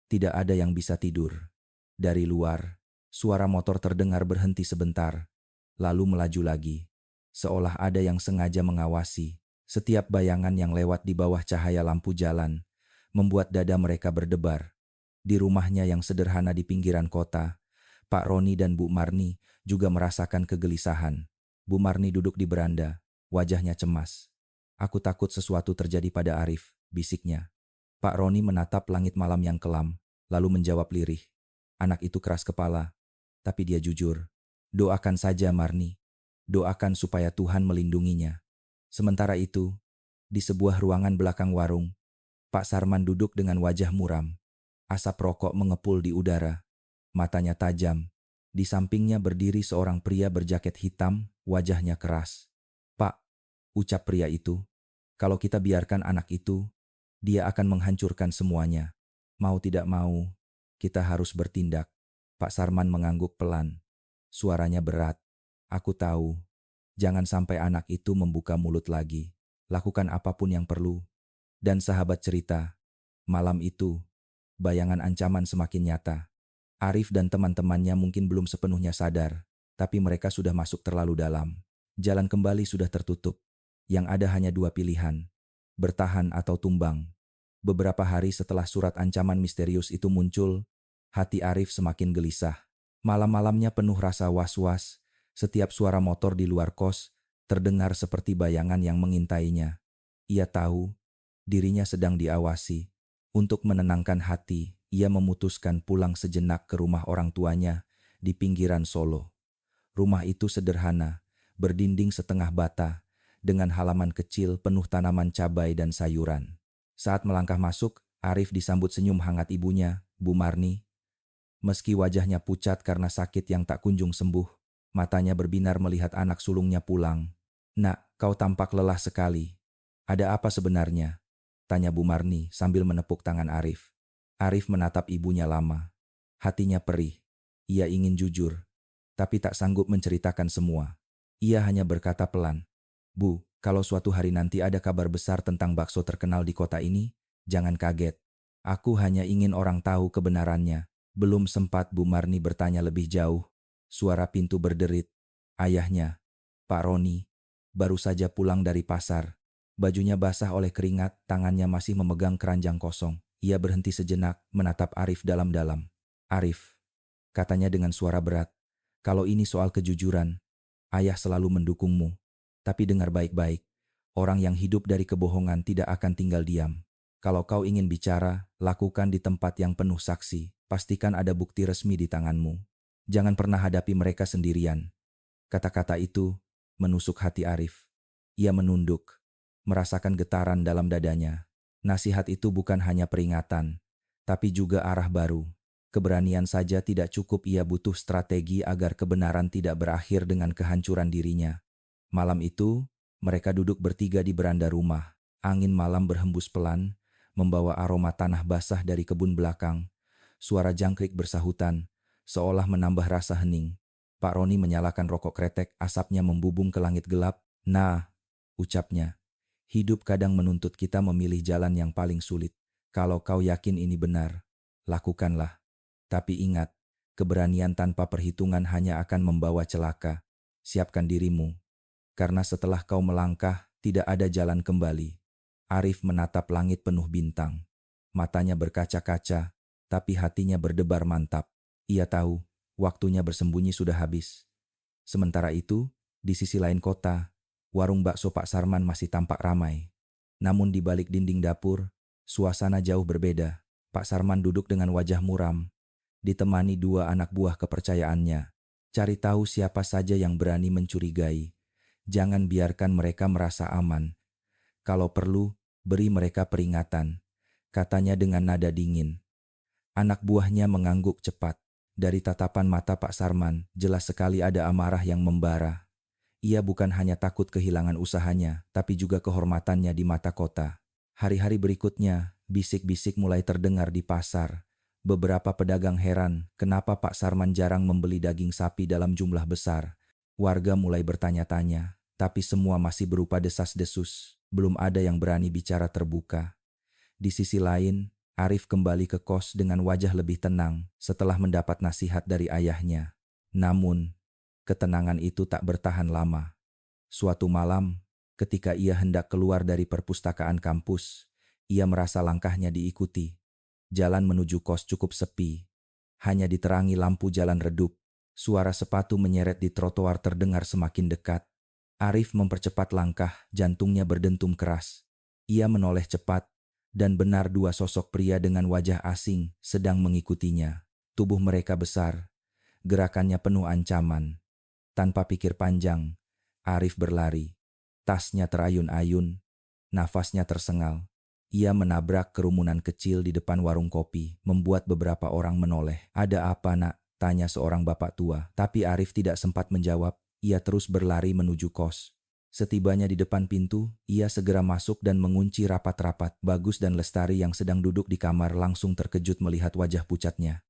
tidak ada yang bisa tidur. Dari luar, suara motor terdengar berhenti sebentar, lalu melaju lagi. Seolah ada yang sengaja mengawasi. Setiap bayangan yang lewat di bawah cahaya lampu jalan, membuat dada mereka berdebar. Di rumahnya yang sederhana di pinggiran kota, Pak Roni dan Bu Marni juga merasakan kegelisahan. Bu Marni duduk di beranda, wajahnya cemas. "Aku takut sesuatu terjadi pada Arif," bisiknya. Pak Roni menatap langit malam yang kelam, lalu menjawab lirih. "Anak itu keras kepala, tapi dia jujur. Doakan saja Marni. Doakan supaya Tuhan melindunginya." Sementara itu, di sebuah ruangan belakang warung, Pak Sarman duduk dengan wajah muram. Asap rokok mengepul di udara. Matanya tajam. Di sampingnya berdiri seorang pria berjaket hitam, wajahnya keras. "Pak," ucap pria itu, "kalau kita biarkan anak itu, dia akan menghancurkan semuanya. Mau tidak mau, kita harus bertindak." Pak Sarman mengangguk pelan. Suaranya berat. "Aku tahu. Jangan sampai anak itu membuka mulut lagi. Lakukan apapun yang perlu." Dan sahabat cerita, malam itu, bayangan ancaman semakin nyata. Arif dan teman-temannya mungkin belum sepenuhnya sadar, tapi mereka sudah masuk terlalu dalam. Jalan kembali sudah tertutup. Yang ada hanya dua pilihan, bertahan atau tumbang. Beberapa hari setelah surat ancaman misterius itu muncul, hati Arif semakin gelisah. Malam-malamnya penuh rasa was-was. Setiap suara motor di luar kos terdengar seperti bayangan yang mengintainya. Ia tahu dirinya sedang diawasi. Untuk menenangkan hati, ia memutuskan pulang sejenak ke rumah orang tuanya di pinggiran Solo. Rumah itu sederhana, berdinding setengah bata, dengan halaman kecil penuh tanaman cabai dan sayuran. Saat melangkah masuk, Arif disambut senyum hangat ibunya, Bu Marni. Meski wajahnya pucat karena sakit yang tak kunjung sembuh, matanya berbinar melihat anak sulungnya pulang. "Nak, kau tampak lelah sekali. Ada apa sebenarnya?" tanya Bu Marni sambil menepuk tangan Arif. Arif menatap ibunya lama. Hatinya perih. Ia ingin jujur, tapi tak sanggup menceritakan semua. Ia hanya berkata pelan, "Bu, kalau suatu hari nanti ada kabar besar tentang bakso terkenal di kota ini, Jangan kaget. Aku hanya ingin orang tahu kebenarannya. Belum sempat Bu Marni bertanya lebih jauh. Suara pintu berderit. Ayahnya, Pak Roni, baru saja pulang dari pasar. Bajunya basah oleh keringat, tangannya masih memegang keranjang kosong. Ia berhenti sejenak, menatap Arif dalam-dalam. Arif, katanya dengan suara berat, kalau ini soal kejujuran, ayah selalu mendukungmu. Tapi dengar baik-baik, orang yang hidup dari kebohongan tidak akan tinggal diam. Kalau kau ingin bicara, lakukan di tempat yang penuh saksi. Pastikan ada bukti resmi di tanganmu. Jangan pernah hadapi mereka sendirian. Kata-kata itu menusuk hati Arif. Ia menunduk, merasakan getaran dalam dadanya. Nasihat itu bukan hanya peringatan, tapi juga arah baru. Keberanian saja tidak cukup, ia butuh strategi agar kebenaran tidak berakhir dengan kehancuran dirinya. Malam itu, mereka duduk bertiga di beranda rumah. Angin malam berhembus pelan, membawa aroma tanah basah dari kebun belakang. Suara jangkrik bersahutan, seolah menambah rasa hening. Pak Roni menyalakan rokok kretek, asapnya membubung ke langit gelap. Nah, ucapnya, hidup kadang menuntut kita memilih jalan yang paling sulit. Kalau kau yakin ini benar, lakukanlah. Tapi ingat, keberanian tanpa perhitungan hanya akan membawa celaka. Siapkan dirimu, karena setelah kau melangkah, tidak ada jalan kembali. Arif menatap langit penuh bintang. Matanya berkaca-kaca, tapi hatinya berdebar mantap. Ia tahu, waktunya bersembunyi sudah habis. Sementara itu, di sisi lain kota, warung bakso Pak Sarman masih tampak ramai. Namun di balik dinding dapur, suasana jauh berbeda. Pak Sarman duduk dengan wajah muram, ditemani dua anak buah kepercayaannya. Cari tahu siapa saja yang berani mencurigai. Jangan biarkan mereka merasa aman. Kalau perlu, beri mereka peringatan, katanya dengan nada dingin. Anak buahnya mengangguk cepat. Dari tatapan mata Pak Sarman, jelas sekali ada amarah yang membara. Ia bukan hanya takut kehilangan usahanya, tapi juga kehormatannya di mata kota. Hari-hari berikutnya, bisik-bisik mulai terdengar di pasar. Beberapa pedagang heran kenapa Pak Sarman jarang membeli daging sapi dalam jumlah besar. Warga mulai bertanya-tanya, tapi semua masih berupa desas-desus. Belum ada yang berani bicara terbuka. Di sisi lain, Arif kembali ke kos dengan wajah lebih tenang setelah mendapat nasihat dari ayahnya. Namun, ketenangan itu tak bertahan lama. Suatu malam, ketika ia hendak keluar dari perpustakaan kampus, ia merasa langkahnya diikuti. Jalan menuju kos cukup sepi. Hanya diterangi lampu jalan redup. Suara sepatu menyeret di trotoar terdengar semakin dekat. Arif mempercepat langkah, jantungnya berdentum keras. Ia menoleh cepat, dan benar dua sosok pria dengan wajah asing sedang mengikutinya. Tubuh mereka besar, gerakannya penuh ancaman. Tanpa pikir panjang, Arif berlari. Tasnya terayun-ayun, nafasnya tersengal. Ia menabrak kerumunan kecil di depan warung kopi, membuat beberapa orang menoleh. "Ada apa, nak?" tanya seorang bapak tua. Tapi Arif tidak sempat menjawab, ia terus berlari menuju kos. Setibanya di depan pintu, ia segera masuk dan mengunci rapat-rapat. Bagus dan Lestari yang sedang duduk di kamar langsung terkejut melihat wajah pucatnya.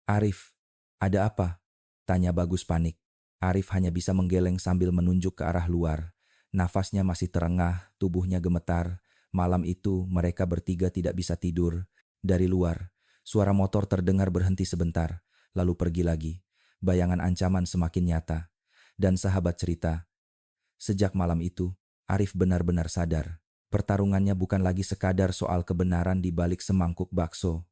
"Arif, ada apa?" tanya Bagus panik. Arif hanya bisa menggeleng sambil menunjuk ke arah luar. Nafasnya masih terengah, tubuhnya gemetar. Malam itu mereka bertiga tidak bisa tidur. Dari luar, suara motor terdengar berhenti sebentar, lalu pergi lagi. Bayangan ancaman semakin nyata. Dan sahabat cerita, sejak malam itu, Arif benar-benar sadar. Pertarungannya bukan lagi sekadar soal kebenaran di balik semangkuk bakso.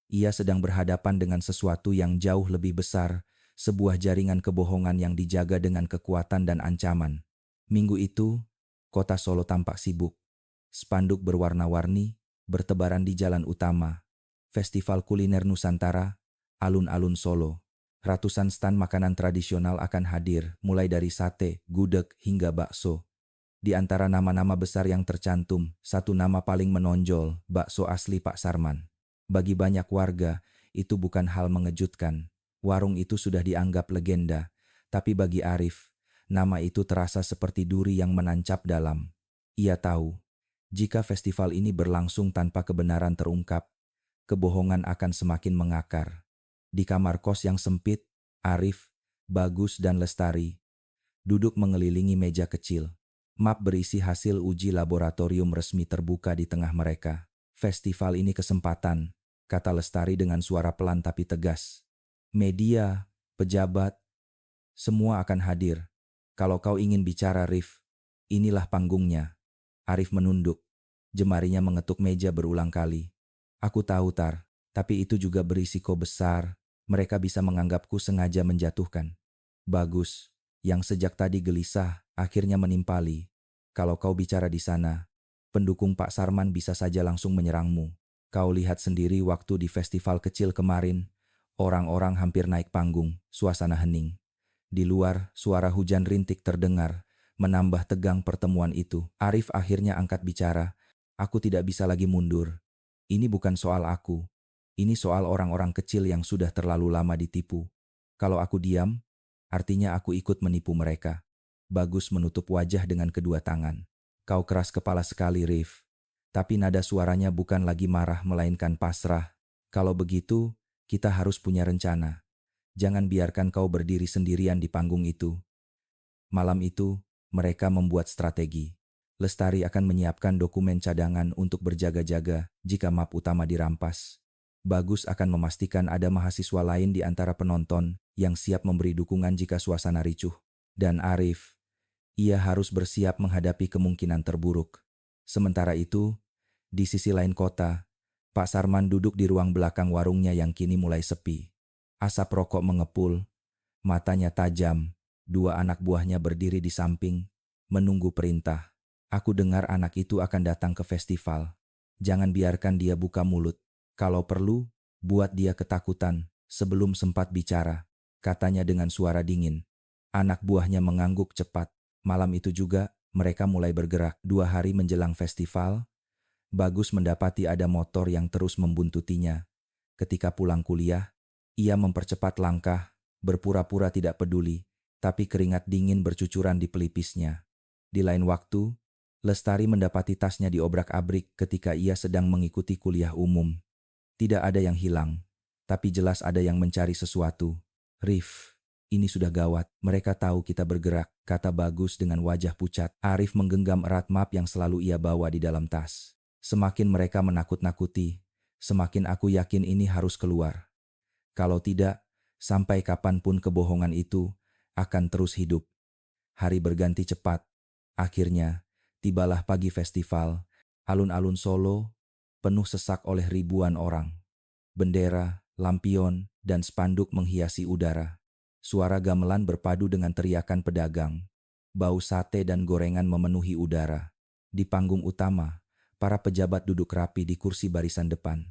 Ia sedang berhadapan dengan sesuatu yang jauh lebih besar, sebuah jaringan kebohongan yang dijaga dengan kekuatan dan ancaman. Minggu itu, kota Solo tampak sibuk. Spanduk berwarna-warni bertebaran di jalan utama. Festival kuliner Nusantara, alun-alun Solo. Ratusan stan makanan tradisional akan hadir, mulai dari sate, gudeg, hingga bakso. Di antara nama-nama besar yang tercantum, satu nama paling menonjol, bakso asli Pak Sarman. Bagi banyak warga, itu bukan hal mengejutkan. Warung itu sudah dianggap legenda, tapi bagi Arif, nama itu terasa seperti duri yang menancap dalam. Ia tahu, jika festival ini berlangsung tanpa kebenaran terungkap, kebohongan akan semakin mengakar. Di kamar kos yang sempit, Arif, Bagus, dan Lestari duduk mengelilingi meja kecil. Map berisi hasil uji laboratorium resmi terbuka di tengah mereka. Festival ini kesempatan, kata Lestari dengan suara pelan tapi tegas. Media, pejabat, semua akan hadir. Kalau kau ingin bicara, Rif, inilah panggungnya. Arif menunduk. Jemarinya mengetuk meja berulang kali. Aku tahu, Tar, tapi itu juga berisiko besar. Mereka bisa menganggapku sengaja menjatuhkan. Bagus, yang sejak tadi gelisah, akhirnya menimpali. Kalau kau bicara di sana, pendukung Pak Sarman bisa saja langsung menyerangmu. Kau lihat sendiri waktu di festival kecil kemarin, orang-orang hampir naik panggung, suasana hening. Di luar, suara hujan rintik terdengar, menambah tegang pertemuan itu. Arif akhirnya angkat bicara. Aku tidak bisa lagi mundur. Ini bukan soal aku. Ini soal orang-orang kecil yang sudah terlalu lama ditipu. Kalau aku diam, artinya aku ikut menipu mereka. Bagus menutup wajah dengan kedua tangan. Kau keras kepala sekali, Rif. Tapi nada suaranya bukan lagi marah melainkan pasrah. Kalau begitu, kita harus punya rencana. Jangan biarkan kau berdiri sendirian di panggung itu. Malam itu, mereka membuat strategi. Lestari akan menyiapkan dokumen cadangan untuk berjaga-jaga jika map utama dirampas. Bagus akan memastikan ada mahasiswa lain di antara penonton yang siap memberi dukungan jika suasana ricuh. Dan Arif, ia harus bersiap menghadapi kemungkinan terburuk. Sementara itu, di sisi lain kota, Pak Sarman duduk di ruang belakang warungnya yang kini mulai sepi. Asap rokok mengepul, matanya tajam, dua anak buahnya berdiri di samping, menunggu perintah. Aku dengar anak itu akan datang ke festival. Jangan biarkan dia buka mulut. Kalau perlu, buat dia ketakutan sebelum sempat bicara, katanya dengan suara dingin. Anak buahnya mengangguk cepat. Malam itu juga, mereka mulai bergerak. 2 hari menjelang festival, Bagus mendapati ada motor yang terus membuntutinya. Ketika pulang kuliah, ia mempercepat langkah, berpura-pura tidak peduli, tapi keringat dingin bercucuran di pelipisnya. Di lain waktu, Lestari mendapati tasnya diobrak-abrik ketika ia sedang mengikuti kuliah umum. Tidak ada yang hilang, tapi jelas ada yang mencari sesuatu. Rif, ini sudah gawat, mereka tahu kita bergerak, kata Bagus dengan wajah pucat. Arif menggenggam erat map yang selalu ia bawa di dalam tas. Semakin mereka menakut-nakuti, semakin aku yakin ini harus keluar. Kalau tidak, sampai kapanpun kebohongan itu akan terus hidup. Hari berganti cepat. Akhirnya, tibalah pagi festival. Alun-alun Solo penuh sesak oleh ribuan orang. Bendera, lampion, dan spanduk menghiasi udara. Suara gamelan berpadu dengan teriakan pedagang. Bau sate dan gorengan memenuhi udara. Di panggung utama, para pejabat duduk rapi di kursi barisan depan.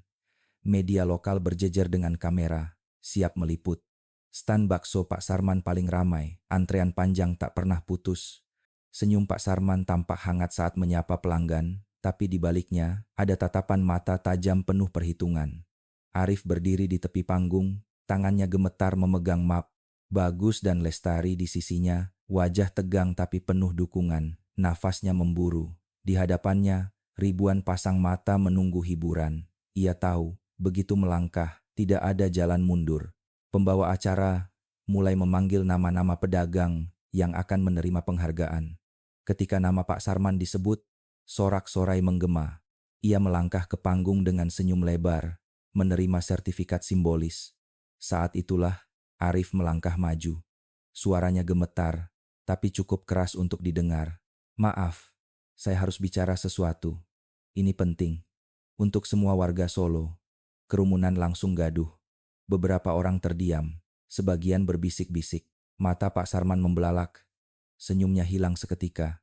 Media lokal berjejer dengan kamera, siap meliput. Stan bakso Pak Sarman paling ramai, antrean panjang tak pernah putus. Senyum Pak Sarman tampak hangat saat menyapa pelanggan, tapi di baliknya ada tatapan mata tajam penuh perhitungan. Arif berdiri di tepi panggung, tangannya gemetar memegang map. Bagus dan Lestari di sisinya, wajah tegang tapi penuh dukungan, nafasnya memburu. Di hadapannya, ribuan pasang mata menunggu hiburan. Ia tahu, begitu melangkah, tidak ada jalan mundur. Pembawa acara mulai memanggil nama-nama pedagang yang akan menerima penghargaan. Ketika nama Pak Sarman disebut, sorak-sorai menggema. Ia melangkah ke panggung dengan senyum lebar, menerima sertifikat simbolis. Saat itulah Arif melangkah maju. Suaranya gemetar, tapi cukup keras untuk didengar. Maaf, saya harus bicara sesuatu. Ini penting. Untuk semua warga Solo. Kerumunan langsung gaduh. Beberapa orang terdiam, sebagian berbisik-bisik. Mata Pak Sarman membelalak. Senyumnya hilang seketika.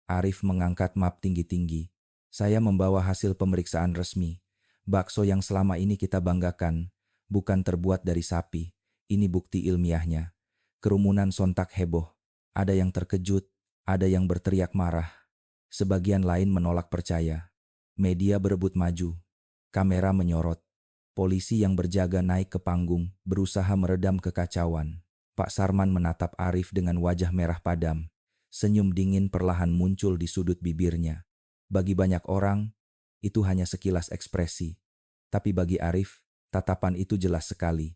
Arif mengangkat map tinggi-tinggi. Saya membawa hasil pemeriksaan resmi. Bakso yang selama ini kita banggakan bukan terbuat dari sapi. Ini bukti ilmiahnya. Kerumunan sontak heboh. Ada yang terkejut, ada yang berteriak marah. Sebagian lain menolak percaya. Media berebut maju. Kamera menyorot. Polisi yang berjaga naik ke panggung, berusaha meredam kekacauan. Pak Sarman menatap Arif dengan wajah merah padam. Senyum dingin perlahan muncul di sudut bibirnya. Bagi banyak orang, itu hanya sekilas ekspresi. Tapi bagi Arif, tatapan itu jelas sekali.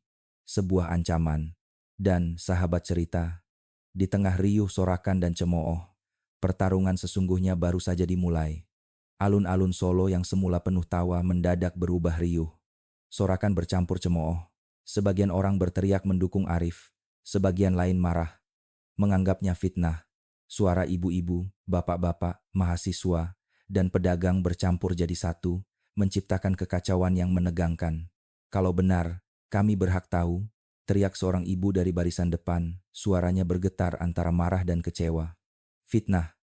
Sebuah ancaman. Dan, sahabat cerita, di tengah riuh sorakan dan cemooh, pertarungan sesungguhnya baru saja dimulai. Alun-alun Solo yang semula penuh tawa mendadak berubah riuh. Sorakan bercampur cemooh. Sebagian orang berteriak mendukung Arif, sebagian lain marah, menganggapnya fitnah. Suara ibu-ibu, bapak-bapak, mahasiswa, dan pedagang bercampur jadi satu, menciptakan kekacauan yang menegangkan. Kalau benar, kami berhak tahu, teriak seorang ibu dari barisan depan, suaranya bergetar antara marah dan kecewa. Fitnah,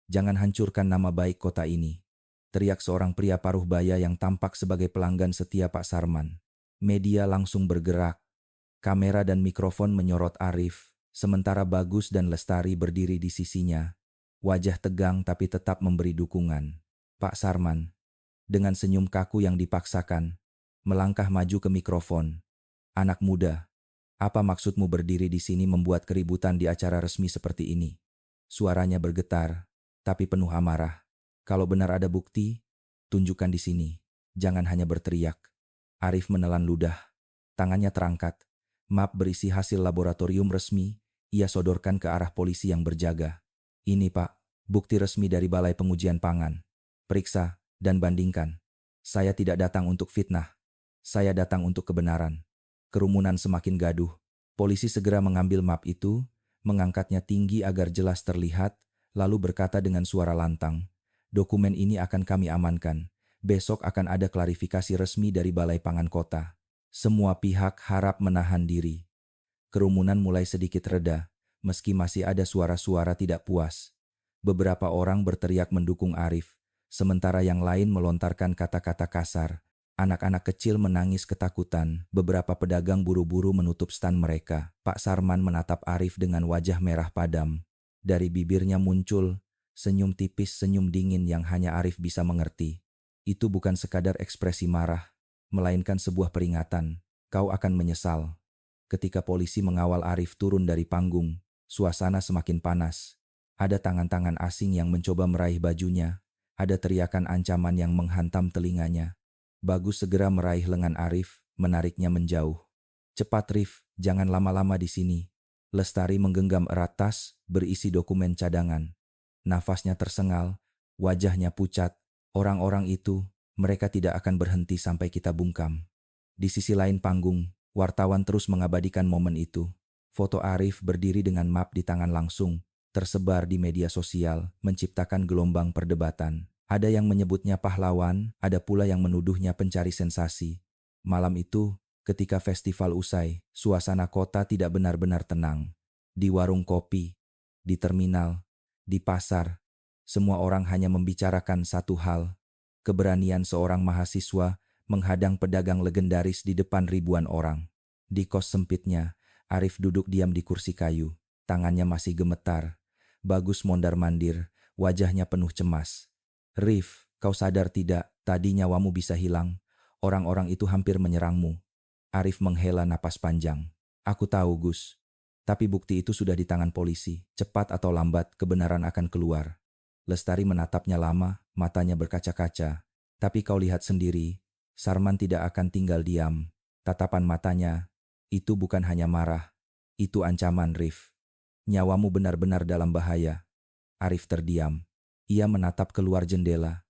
jangan hancurkan nama baik kota ini, teriak seorang pria paruh baya yang tampak sebagai pelanggan setia Pak Sarman. Media langsung bergerak. Kamera dan mikrofon menyorot Arif, sementara Bagus dan Lestari berdiri di sisinya. Wajah tegang tapi tetap memberi dukungan. Pak Sarman, dengan senyum kaku yang dipaksakan, melangkah maju ke mikrofon. Anak muda, apa maksudmu berdiri di sini membuat keributan di acara resmi seperti ini? Suaranya bergetar, tapi penuh amarah. Kalau benar ada bukti, tunjukkan di sini. Jangan hanya berteriak. Arif menelan ludah. Tangannya terangkat. Map berisi hasil laboratorium resmi, ia sodorkan ke arah polisi yang berjaga. Ini Pak, bukti resmi dari Balai Pengujian Pangan. Periksa dan bandingkan. Saya tidak datang untuk fitnah. Saya datang untuk kebenaran. Kerumunan semakin gaduh. Polisi segera mengambil map itu, mengangkatnya tinggi agar jelas terlihat, lalu berkata dengan suara lantang, "Dokumen ini akan kami amankan. Besok akan ada klarifikasi resmi dari Balai Pangan Kota." Semua pihak harap menahan diri. Kerumunan mulai sedikit reda, meski masih ada suara-suara tidak puas. Beberapa orang berteriak mendukung Arif, sementara yang lain melontarkan kata-kata kasar. Anak-anak kecil menangis ketakutan, beberapa pedagang buru-buru menutup stand mereka. Pak Sarman menatap Arif dengan wajah merah padam. Dari bibirnya muncul senyum tipis, senyum dingin yang hanya Arif bisa mengerti. Itu bukan sekadar ekspresi marah, melainkan sebuah peringatan. Kau akan menyesal. Ketika polisi mengawal Arif turun dari panggung, suasana semakin panas. Ada tangan-tangan asing yang mencoba meraih bajunya. Ada teriakan ancaman yang menghantam telinganya. Bagus segera meraih lengan Arif, menariknya menjauh. Cepat Rif, jangan lama-lama di sini. Lestari menggenggam erat tas, berisi dokumen cadangan. Nafasnya tersengal, wajahnya pucat. Orang-orang itu, mereka tidak akan berhenti sampai kita bungkam. Di sisi lain panggung, wartawan terus mengabadikan momen itu. Foto Arif berdiri dengan map di tangan langsung, tersebar di media sosial, menciptakan gelombang perdebatan. Ada yang menyebutnya pahlawan, ada pula yang menuduhnya pencari sensasi. Malam itu, ketika festival usai, suasana kota tidak benar-benar tenang. Di warung kopi, di terminal, di pasar, semua orang hanya membicarakan satu hal. Keberanian seorang mahasiswa menghadang pedagang legendaris di depan ribuan orang. Di kos sempitnya, Arif duduk diam di kursi kayu. Tangannya masih gemetar. Bagus mondar-mandir, wajahnya penuh cemas. "Rif, kau sadar tidak, tadi nyawamu bisa hilang. Orang-orang itu hampir menyerangmu." Arif menghela napas panjang. "Aku tahu, Gus. Tapi bukti itu sudah di tangan polisi. Cepat atau lambat, kebenaran akan keluar." Lestari menatapnya lama, matanya berkaca-kaca. "Tapi kau lihat sendiri, Sarman tidak akan tinggal diam." Tatapan matanya, itu bukan hanya marah. Itu ancaman, Rif. "Nyawamu benar-benar dalam bahaya." Arif terdiam. Ia menatap keluar jendela,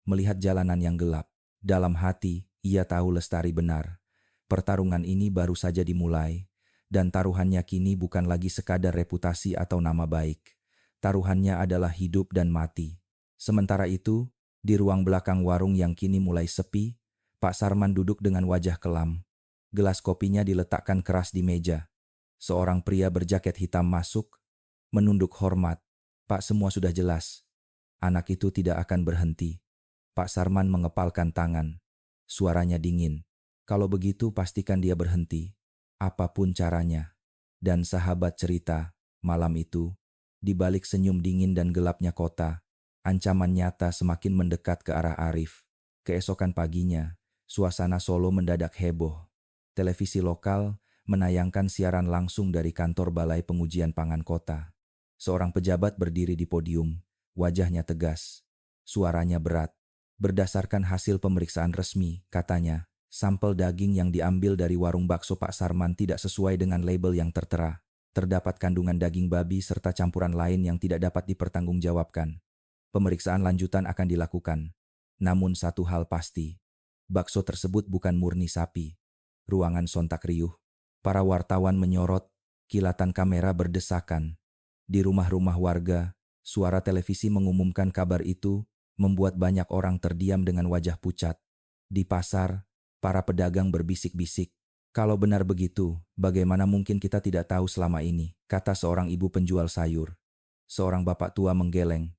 melihat jalanan yang gelap. Dalam hati, ia tahu Lestari benar. Pertarungan ini baru saja dimulai, dan taruhannya kini bukan lagi sekadar reputasi atau nama baik. Taruhannya adalah hidup dan mati. Sementara itu, di ruang belakang warung yang kini mulai sepi, Pak Sarman duduk dengan wajah kelam. Gelas kopinya diletakkan keras di meja. Seorang pria berjaket hitam masuk, menunduk hormat. "Pak, semua sudah jelas. Anak itu tidak akan berhenti." Pak Sarman mengepalkan tangan. Suaranya dingin. "Kalau begitu pastikan dia berhenti. Apapun caranya." Dan sahabat cerita, malam itu, di balik senyum dingin dan gelapnya kota, ancaman nyata semakin mendekat ke arah Arif. Keesokan paginya, suasana Solo mendadak heboh. Televisi lokal menayangkan siaran langsung dari kantor Balai Pengujian Pangan Kota. Seorang pejabat berdiri di podium. Wajahnya tegas, suaranya berat. "Berdasarkan hasil pemeriksaan resmi," katanya, "sampel daging yang diambil dari warung bakso Pak Sarman tidak sesuai dengan label yang tertera. Terdapat kandungan daging babi serta campuran lain yang tidak dapat dipertanggungjawabkan. Pemeriksaan lanjutan akan dilakukan." Namun satu hal pasti, bakso tersebut bukan murni sapi. Ruangan sontak riuh. Para wartawan menyorot, kilatan kamera berdesakan. Di rumah-rumah warga, suara televisi mengumumkan kabar itu, membuat banyak orang terdiam dengan wajah pucat. Di pasar, para pedagang berbisik-bisik. Kalau benar begitu, bagaimana mungkin kita tidak tahu selama ini, kata seorang ibu penjual sayur. Seorang bapak tua menggeleng,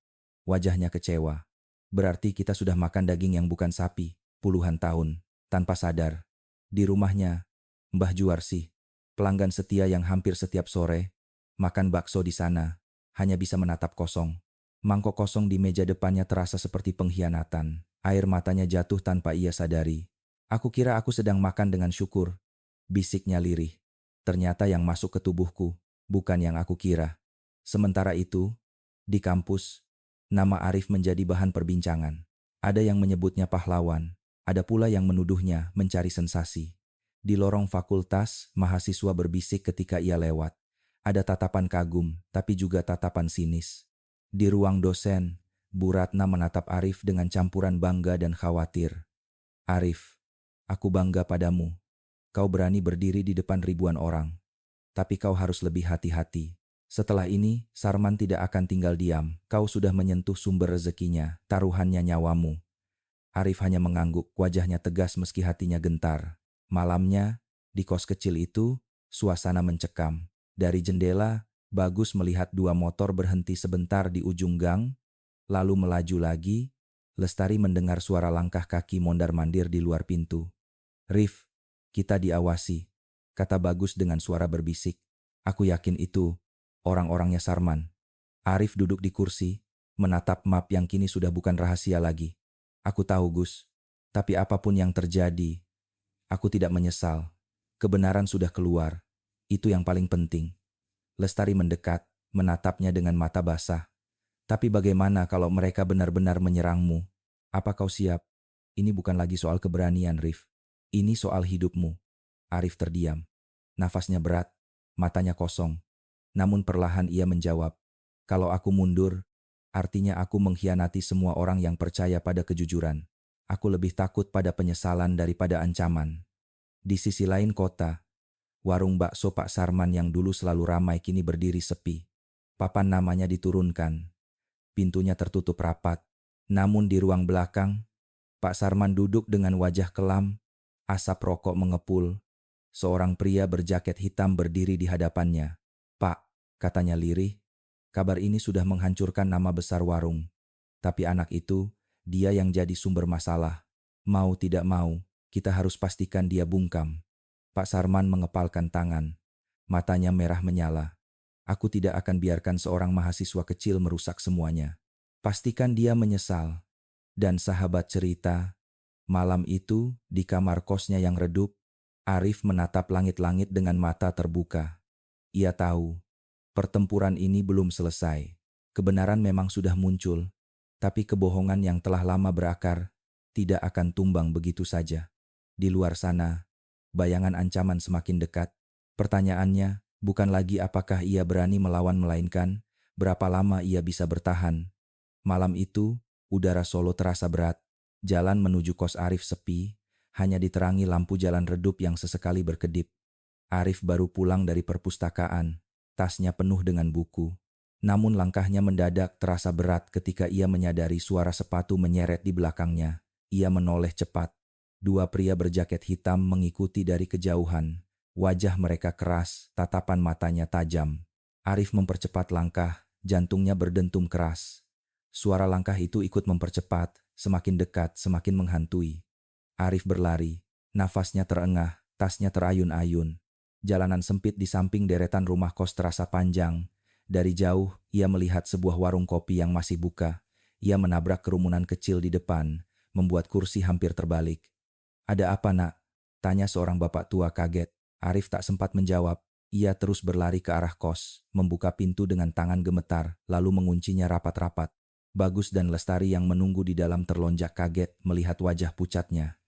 wajahnya kecewa. Berarti kita sudah makan daging yang bukan sapi, puluhan tahun, tanpa sadar. Di rumahnya, Mbah Juarsi, pelanggan setia yang hampir setiap sore, makan bakso di sana, hanya bisa menatap kosong. Mangkok kosong di meja depannya terasa seperti pengkhianatan. Air matanya jatuh tanpa ia sadari. Aku kira aku sedang makan dengan syukur, bisiknya lirih. Ternyata yang masuk ke tubuhku, bukan yang aku kira. Sementara itu, di kampus, nama Arif menjadi bahan perbincangan. Ada yang menyebutnya pahlawan, ada pula yang menuduhnya mencari sensasi. Di lorong fakultas, mahasiswa berbisik ketika ia lewat. Ada tatapan kagum, tapi juga tatapan sinis. Di ruang dosen, Bu Ratna menatap Arif dengan campuran bangga dan khawatir. Arif, aku bangga padamu. Kau berani berdiri di depan ribuan orang. Tapi kau harus lebih hati-hati. Setelah ini, Sarman tidak akan tinggal diam. Kau sudah menyentuh sumber rezekinya, taruhannya nyawamu. Arif hanya mengangguk, wajahnya tegas meski hatinya gentar. Malamnya, di kos kecil itu, suasana mencekam. Dari jendela, Bagus melihat dua motor berhenti sebentar di ujung gang, lalu melaju lagi. Lestari mendengar suara langkah kaki mondar-mandir di luar pintu. Rif, kita diawasi, kata Bagus dengan suara berbisik. Aku yakin itu orang-orangnya Sarman. Arif duduk di kursi, menatap map yang kini sudah bukan rahasia lagi. Aku tahu, Gus, tapi apapun yang terjadi, aku tidak menyesal. Kebenaran sudah keluar. Itu yang paling penting. Lestari mendekat, menatapnya dengan mata basah. Tapi bagaimana kalau mereka benar-benar menyerangmu? Apa kau siap? Ini bukan lagi soal keberanian, Rif. Ini soal hidupmu. Arif terdiam. Nafasnya berat, matanya kosong. Namun perlahan ia menjawab, kalau aku mundur, artinya aku mengkhianati semua orang yang percaya pada kejujuran. Aku lebih takut pada penyesalan daripada ancaman. Di sisi lain kota, warung bakso Pak Sarman yang dulu selalu ramai kini berdiri sepi. Papan namanya diturunkan. Pintunya tertutup rapat. Namun di ruang belakang, Pak Sarman duduk dengan wajah kelam, asap rokok mengepul. Seorang pria berjaket hitam berdiri di hadapannya. Pak, katanya lirih, kabar ini sudah menghancurkan nama besar warung. Tapi anak itu, dia yang jadi sumber masalah. Mau tidak mau, kita harus pastikan dia bungkam. Pak Sarman mengepalkan tangan. Matanya merah menyala. Aku tidak akan biarkan seorang mahasiswa kecil merusak semuanya. Pastikan dia menyesal. Dan sahabat cerita, malam itu di kamar kosnya yang redup, Arif menatap langit-langit dengan mata terbuka. Ia tahu, pertempuran ini belum selesai. Kebenaran memang sudah muncul, tapi kebohongan yang telah lama berakar tidak akan tumbang begitu saja. Di luar sana, bayangan ancaman semakin dekat. Pertanyaannya bukan lagi apakah ia berani melawan melainkan berapa lama ia bisa bertahan. Malam itu, udara Solo terasa berat. Jalan menuju kos Arif sepi, hanya diterangi lampu jalan redup yang sesekali berkedip. Arif baru pulang dari perpustakaan, tasnya penuh dengan buku. Namun langkahnya mendadak terasa berat ketika ia menyadari suara sepatu menyeret di belakangnya. Ia menoleh cepat. Dua pria berjaket hitam mengikuti dari kejauhan. Wajah mereka keras, tatapan matanya tajam. Arif mempercepat langkah, jantungnya berdentum keras. Suara langkah itu ikut mempercepat, semakin dekat, semakin menghantui. Arif berlari, nafasnya terengah, tasnya terayun-ayun. Jalanan sempit di samping deretan rumah kos terasa panjang. Dari jauh, ia melihat sebuah warung kopi yang masih buka. Ia menabrak kerumunan kecil di depan, membuat kursi hampir terbalik. Ada apa, nak? Tanya seorang bapak tua kaget. Arif tak sempat menjawab. Ia terus berlari ke arah kos, membuka pintu dengan tangan gemetar, lalu menguncinya rapat-rapat. Bagus dan Lestari yang menunggu di dalam terlonjak kaget melihat wajah pucatnya.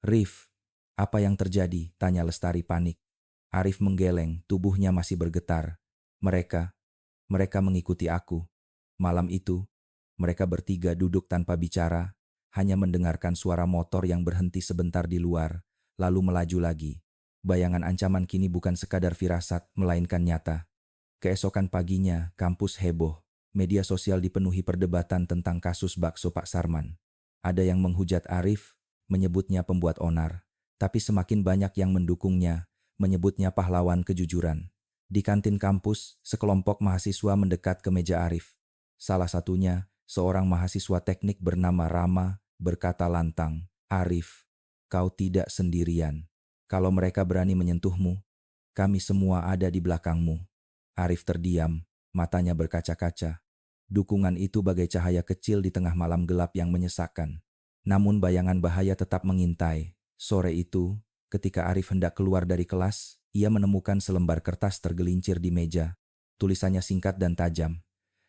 Rif, apa yang terjadi? Tanya Lestari panik. Arif menggeleng, tubuhnya masih bergetar. Mereka mengikuti aku. Malam itu, mereka bertiga duduk tanpa bicara. hanya mendengarkan suara motor yang berhenti sebentar di luar, lalu melaju lagi. Bayangan ancaman kini bukan sekadar firasat, melainkan nyata. Keesokan paginya, kampus heboh. Media sosial dipenuhi perdebatan tentang kasus bakso Pak Sarman. Ada yang menghujat Arif, menyebutnya pembuat onar. Tapi semakin banyak yang mendukungnya, menyebutnya pahlawan kejujuran. Di kantin kampus, sekelompok mahasiswa mendekat ke meja Arif. Salah satunya, seorang mahasiswa teknik bernama Rama, berkata lantang, "Arif, kau tidak sendirian. Kalau mereka berani menyentuhmu, kami semua ada di belakangmu." Arif terdiam, matanya berkaca-kaca. Dukungan itu bagai cahaya kecil di tengah malam gelap yang menyesakkan. Namun bayangan bahaya tetap mengintai. Sore itu, ketika Arif hendak keluar dari kelas, ia menemukan selembar kertas tergelincir di meja. Tulisannya singkat dan tajam.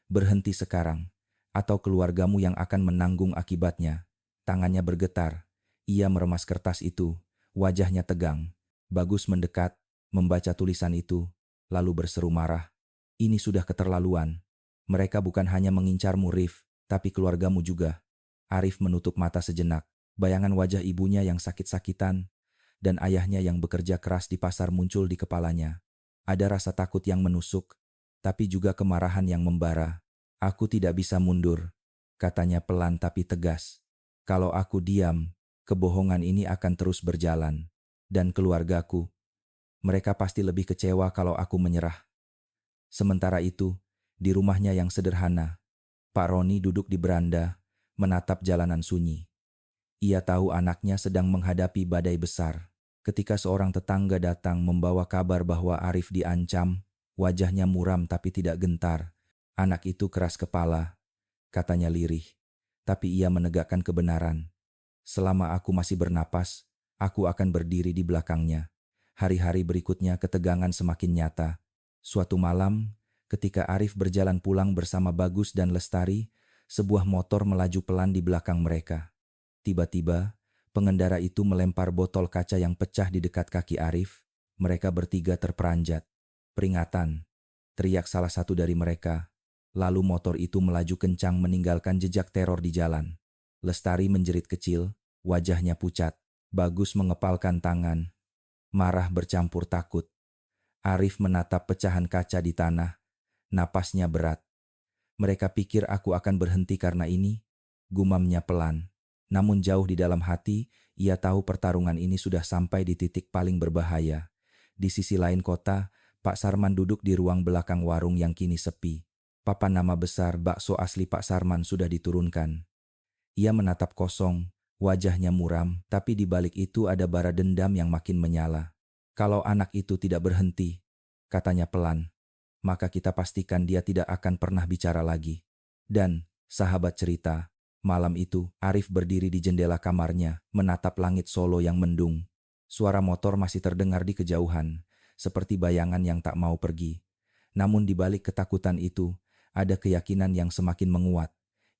"Berhenti sekarang, atau keluargamu yang akan menanggung akibatnya." Tangannya bergetar. Ia meremas kertas itu, wajahnya tegang. Bagus mendekat, membaca tulisan itu, lalu berseru marah. "Ini sudah keterlaluan. Mereka bukan hanya mengincarmu, Rif, tapi keluargamu juga." Arif menutup mata sejenak. Bayangan wajah ibunya yang sakit-sakitan dan ayahnya yang bekerja keras di pasar muncul di kepalanya. Ada rasa takut yang menusuk, tapi juga kemarahan yang membara. "Aku tidak bisa mundur," katanya pelan tapi tegas. "Kalau aku diam, kebohongan ini akan terus berjalan. Dan keluargaku, mereka pasti lebih kecewa kalau aku menyerah." Sementara itu, di rumahnya yang sederhana, Pak Roni duduk di beranda, menatap jalanan sunyi. Ia tahu anaknya sedang menghadapi badai besar. Ketika seorang tetangga datang membawa kabar bahwa Arif diancam, wajahnya muram tapi tidak gentar. "Anak itu keras kepala," katanya lirih. "Tapi ia menegakkan kebenaran. Selama aku masih bernapas, aku akan berdiri di belakangnya." Hari-hari berikutnya ketegangan semakin nyata. Suatu malam, ketika Arif berjalan pulang bersama Bagus dan Lestari, sebuah motor melaju pelan di belakang mereka. Tiba-tiba, pengendara itu melempar botol kaca yang pecah di dekat kaki Arif. Mereka bertiga terperanjat. "Peringatan!" teriak salah satu dari mereka. Lalu motor itu melaju kencang meninggalkan jejak teror di jalan. Lestari menjerit kecil, wajahnya pucat. Bagus mengepalkan tangan, marah bercampur takut. Arif menatap pecahan kaca di tanah, napasnya berat. "Mereka pikir aku akan berhenti karena ini?" gumamnya pelan. Namun jauh di dalam hati, ia tahu pertarungan ini sudah sampai di titik paling berbahaya. Di sisi lain kota, Pak Sarman duduk di ruang belakang warung yang kini sepi. Papan nama besar bakso asli Pak Sarman sudah diturunkan. Ia menatap kosong, wajahnya muram, tapi di balik itu ada bara dendam yang makin menyala. "Kalau anak itu tidak berhenti," katanya pelan, "maka kita pastikan dia tidak akan pernah bicara lagi." Dan, sahabat cerita, malam itu, Arif berdiri di jendela kamarnya, menatap langit Solo yang mendung. Suara motor masih terdengar di kejauhan, seperti bayangan yang tak mau pergi. Namun di balik ketakutan itu, ada keyakinan yang semakin menguat.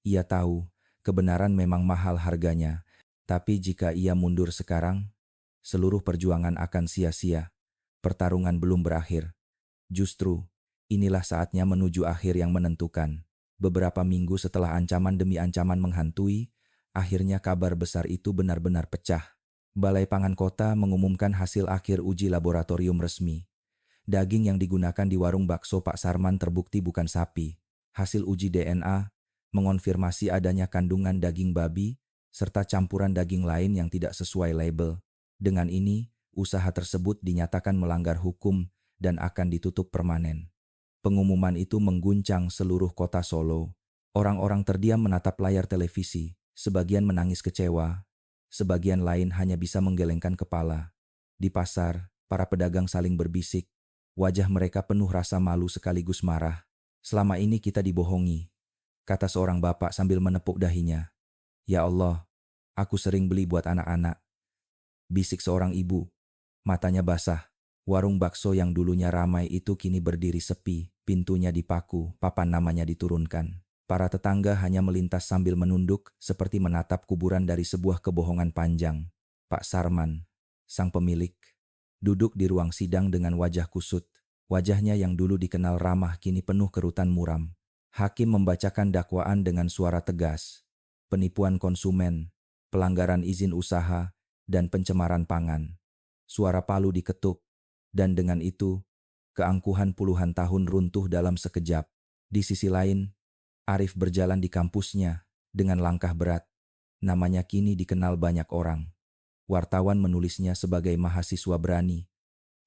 Ia tahu, kebenaran memang mahal harganya, tapi jika ia mundur sekarang, seluruh perjuangan akan sia-sia. Pertarungan belum berakhir. Justru, inilah saatnya menuju akhir yang menentukan. Beberapa minggu setelah ancaman demi ancaman menghantui, akhirnya kabar besar itu benar-benar pecah. Balai Pangan Kota mengumumkan hasil akhir uji laboratorium resmi. Daging yang digunakan di warung bakso Pak Sarman terbukti bukan sapi. Hasil uji DNA mengonfirmasi adanya kandungan daging babi serta campuran daging lain yang tidak sesuai label. Dengan ini, usaha tersebut dinyatakan melanggar hukum dan akan ditutup permanen. Pengumuman itu mengguncang seluruh kota Solo. Orang-orang terdiam menatap layar televisi, sebagian menangis kecewa, sebagian lain hanya bisa menggelengkan kepala. Di pasar, para pedagang saling berbisik, wajah mereka penuh rasa malu sekaligus marah. "Selama ini kita dibohongi," kata seorang bapak sambil menepuk dahinya. "Ya Allah, aku sering beli buat anak-anak," bisik seorang ibu, matanya basah. Warung bakso yang dulunya ramai itu kini berdiri sepi, pintunya dipaku, papan namanya diturunkan. Para tetangga hanya melintas sambil menunduk seperti menatap kuburan dari sebuah kebohongan panjang. Pak Sarman, sang pemilik, duduk di ruang sidang dengan wajah kusut. Wajahnya yang dulu dikenal ramah kini penuh kerutan muram. Hakim membacakan dakwaan dengan suara tegas. penipuan konsumen, pelanggaran izin usaha, dan pencemaran pangan. Suara palu diketuk, dan dengan itu, keangkuhan puluhan tahun runtuh dalam sekejap. Di sisi lain, Arif berjalan di kampusnya dengan langkah berat. Namanya kini dikenal banyak orang. Wartawan menulisnya sebagai mahasiswa berani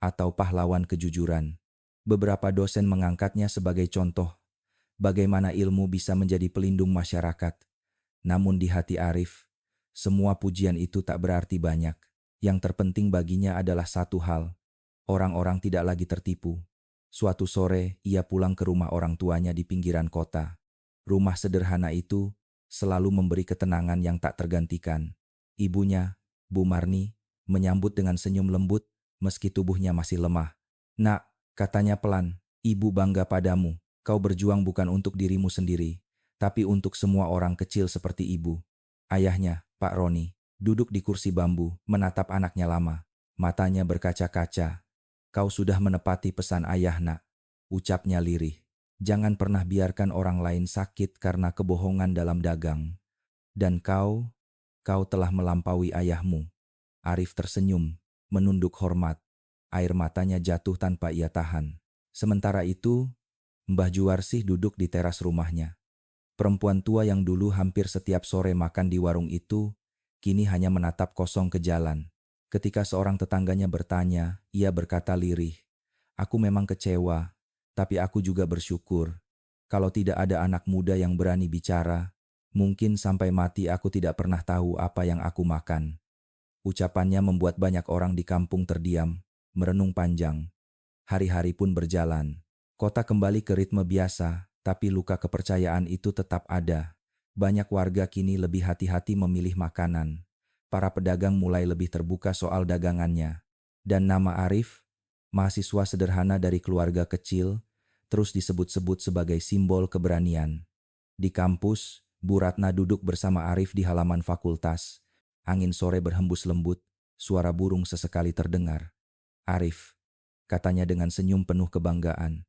atau pahlawan kejujuran. Beberapa dosen mengangkatnya sebagai contoh bagaimana ilmu bisa menjadi pelindung masyarakat. Namun di hati Arif, semua pujian itu tak berarti banyak. Yang terpenting baginya adalah satu hal, orang-orang tidak lagi tertipu. Suatu sore, ia pulang ke rumah orang tuanya di pinggiran kota. Rumah sederhana itu selalu memberi ketenangan yang tak tergantikan. Ibunya, Bu Marni, menyambut dengan senyum lembut meski tubuhnya masih lemah. "Nak," katanya pelan, "ibu bangga padamu. Kau berjuang bukan untuk dirimu sendiri, tapi untuk semua orang kecil seperti ibu." Ayahnya, Pak Roni, duduk di kursi bambu, menatap anaknya lama. Matanya berkaca-kaca. "Kau sudah menepati pesan ayah, Nak," ucapnya lirih. "Jangan pernah biarkan orang lain sakit karena kebohongan dalam dagang. Dan kau telah melampaui ayahmu." Arif tersenyum, menunduk hormat. Air matanya jatuh tanpa ia tahan. Sementara itu, Mbah Juarsih duduk di teras rumahnya. Perempuan tua yang dulu hampir setiap sore makan di warung itu, kini hanya menatap kosong ke jalan. Ketika seorang tetangganya bertanya, ia berkata lirih, "Aku memang kecewa, tapi aku juga bersyukur. Kalau tidak ada anak muda yang berani bicara, mungkin sampai mati aku tidak pernah tahu apa yang aku makan." Ucapannya membuat banyak orang di kampung terdiam, merenung panjang. Hari-hari pun berjalan. Kota kembali ke ritme biasa, tapi luka kepercayaan itu tetap ada. Banyak warga kini lebih hati-hati memilih makanan. Para pedagang mulai lebih terbuka soal dagangannya. Dan nama Arif, mahasiswa sederhana dari keluarga kecil, terus disebut-sebut sebagai simbol keberanian. Di kampus, Bu Ratna duduk bersama Arif di halaman fakultas. Angin sore berhembus lembut, suara burung sesekali terdengar. "Arif," katanya dengan senyum penuh kebanggaan,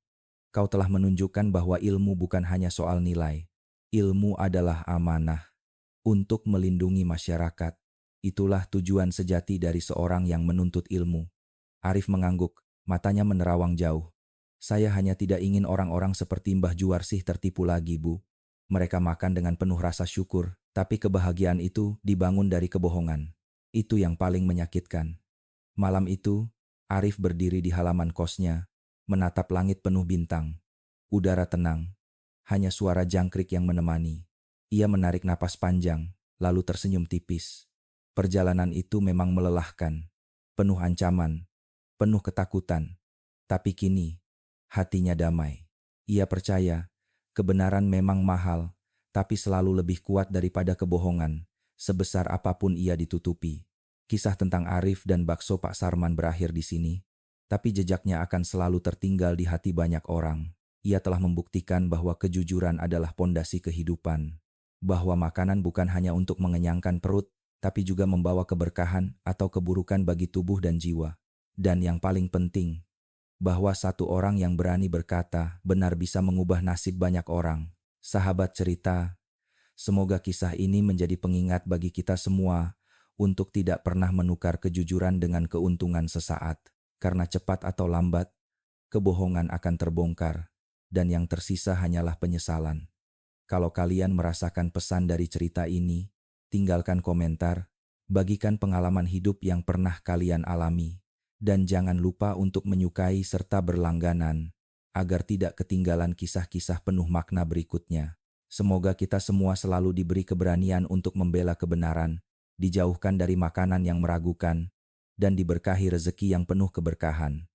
"kau telah menunjukkan bahwa ilmu bukan hanya soal nilai. Ilmu adalah amanah untuk melindungi masyarakat. Itulah tujuan sejati dari seorang yang menuntut ilmu." Arif mengangguk, matanya menerawang jauh. "Saya hanya tidak ingin orang-orang seperti Mbah Juarsih tertipu lagi, Bu. Mereka makan dengan penuh rasa syukur, tapi kebahagiaan itu dibangun dari kebohongan. Itu yang paling menyakitkan." Malam itu, Arif berdiri di halaman kosnya, menatap langit penuh bintang. Udara tenang, hanya suara jangkrik yang menemani. Ia menarik napas panjang, lalu tersenyum tipis. Perjalanan itu memang melelahkan, penuh ancaman, penuh ketakutan. Tapi kini, hatinya damai. Ia percaya, kebenaran memang mahal, tapi selalu lebih kuat daripada kebohongan, sebesar apapun ia ditutupi. Kisah tentang Arif dan bakso Pak Sarman berakhir di sini, tapi jejaknya akan selalu tertinggal di hati banyak orang. Ia telah membuktikan bahwa kejujuran adalah pondasi kehidupan, bahwa makanan bukan hanya untuk mengenyangkan perut, tapi juga membawa keberkahan atau keburukan bagi tubuh dan jiwa. Dan yang paling penting, bahwa satu orang yang berani berkata benar bisa mengubah nasib banyak orang. Sahabat cerita, semoga kisah ini menjadi pengingat bagi kita semua untuk tidak pernah menukar kejujuran dengan keuntungan sesaat. Karena cepat atau lambat, kebohongan akan terbongkar, dan yang tersisa hanyalah penyesalan. Kalau kalian merasakan pesan dari cerita ini, tinggalkan komentar, bagikan pengalaman hidup yang pernah kalian alami. Dan jangan lupa untuk menyukai serta berlangganan, agar tidak ketinggalan kisah-kisah penuh makna berikutnya. Semoga kita semua selalu diberi keberanian untuk membela kebenaran, dijauhkan dari makanan yang meragukan, dan diberkahi rezeki yang penuh keberkahan.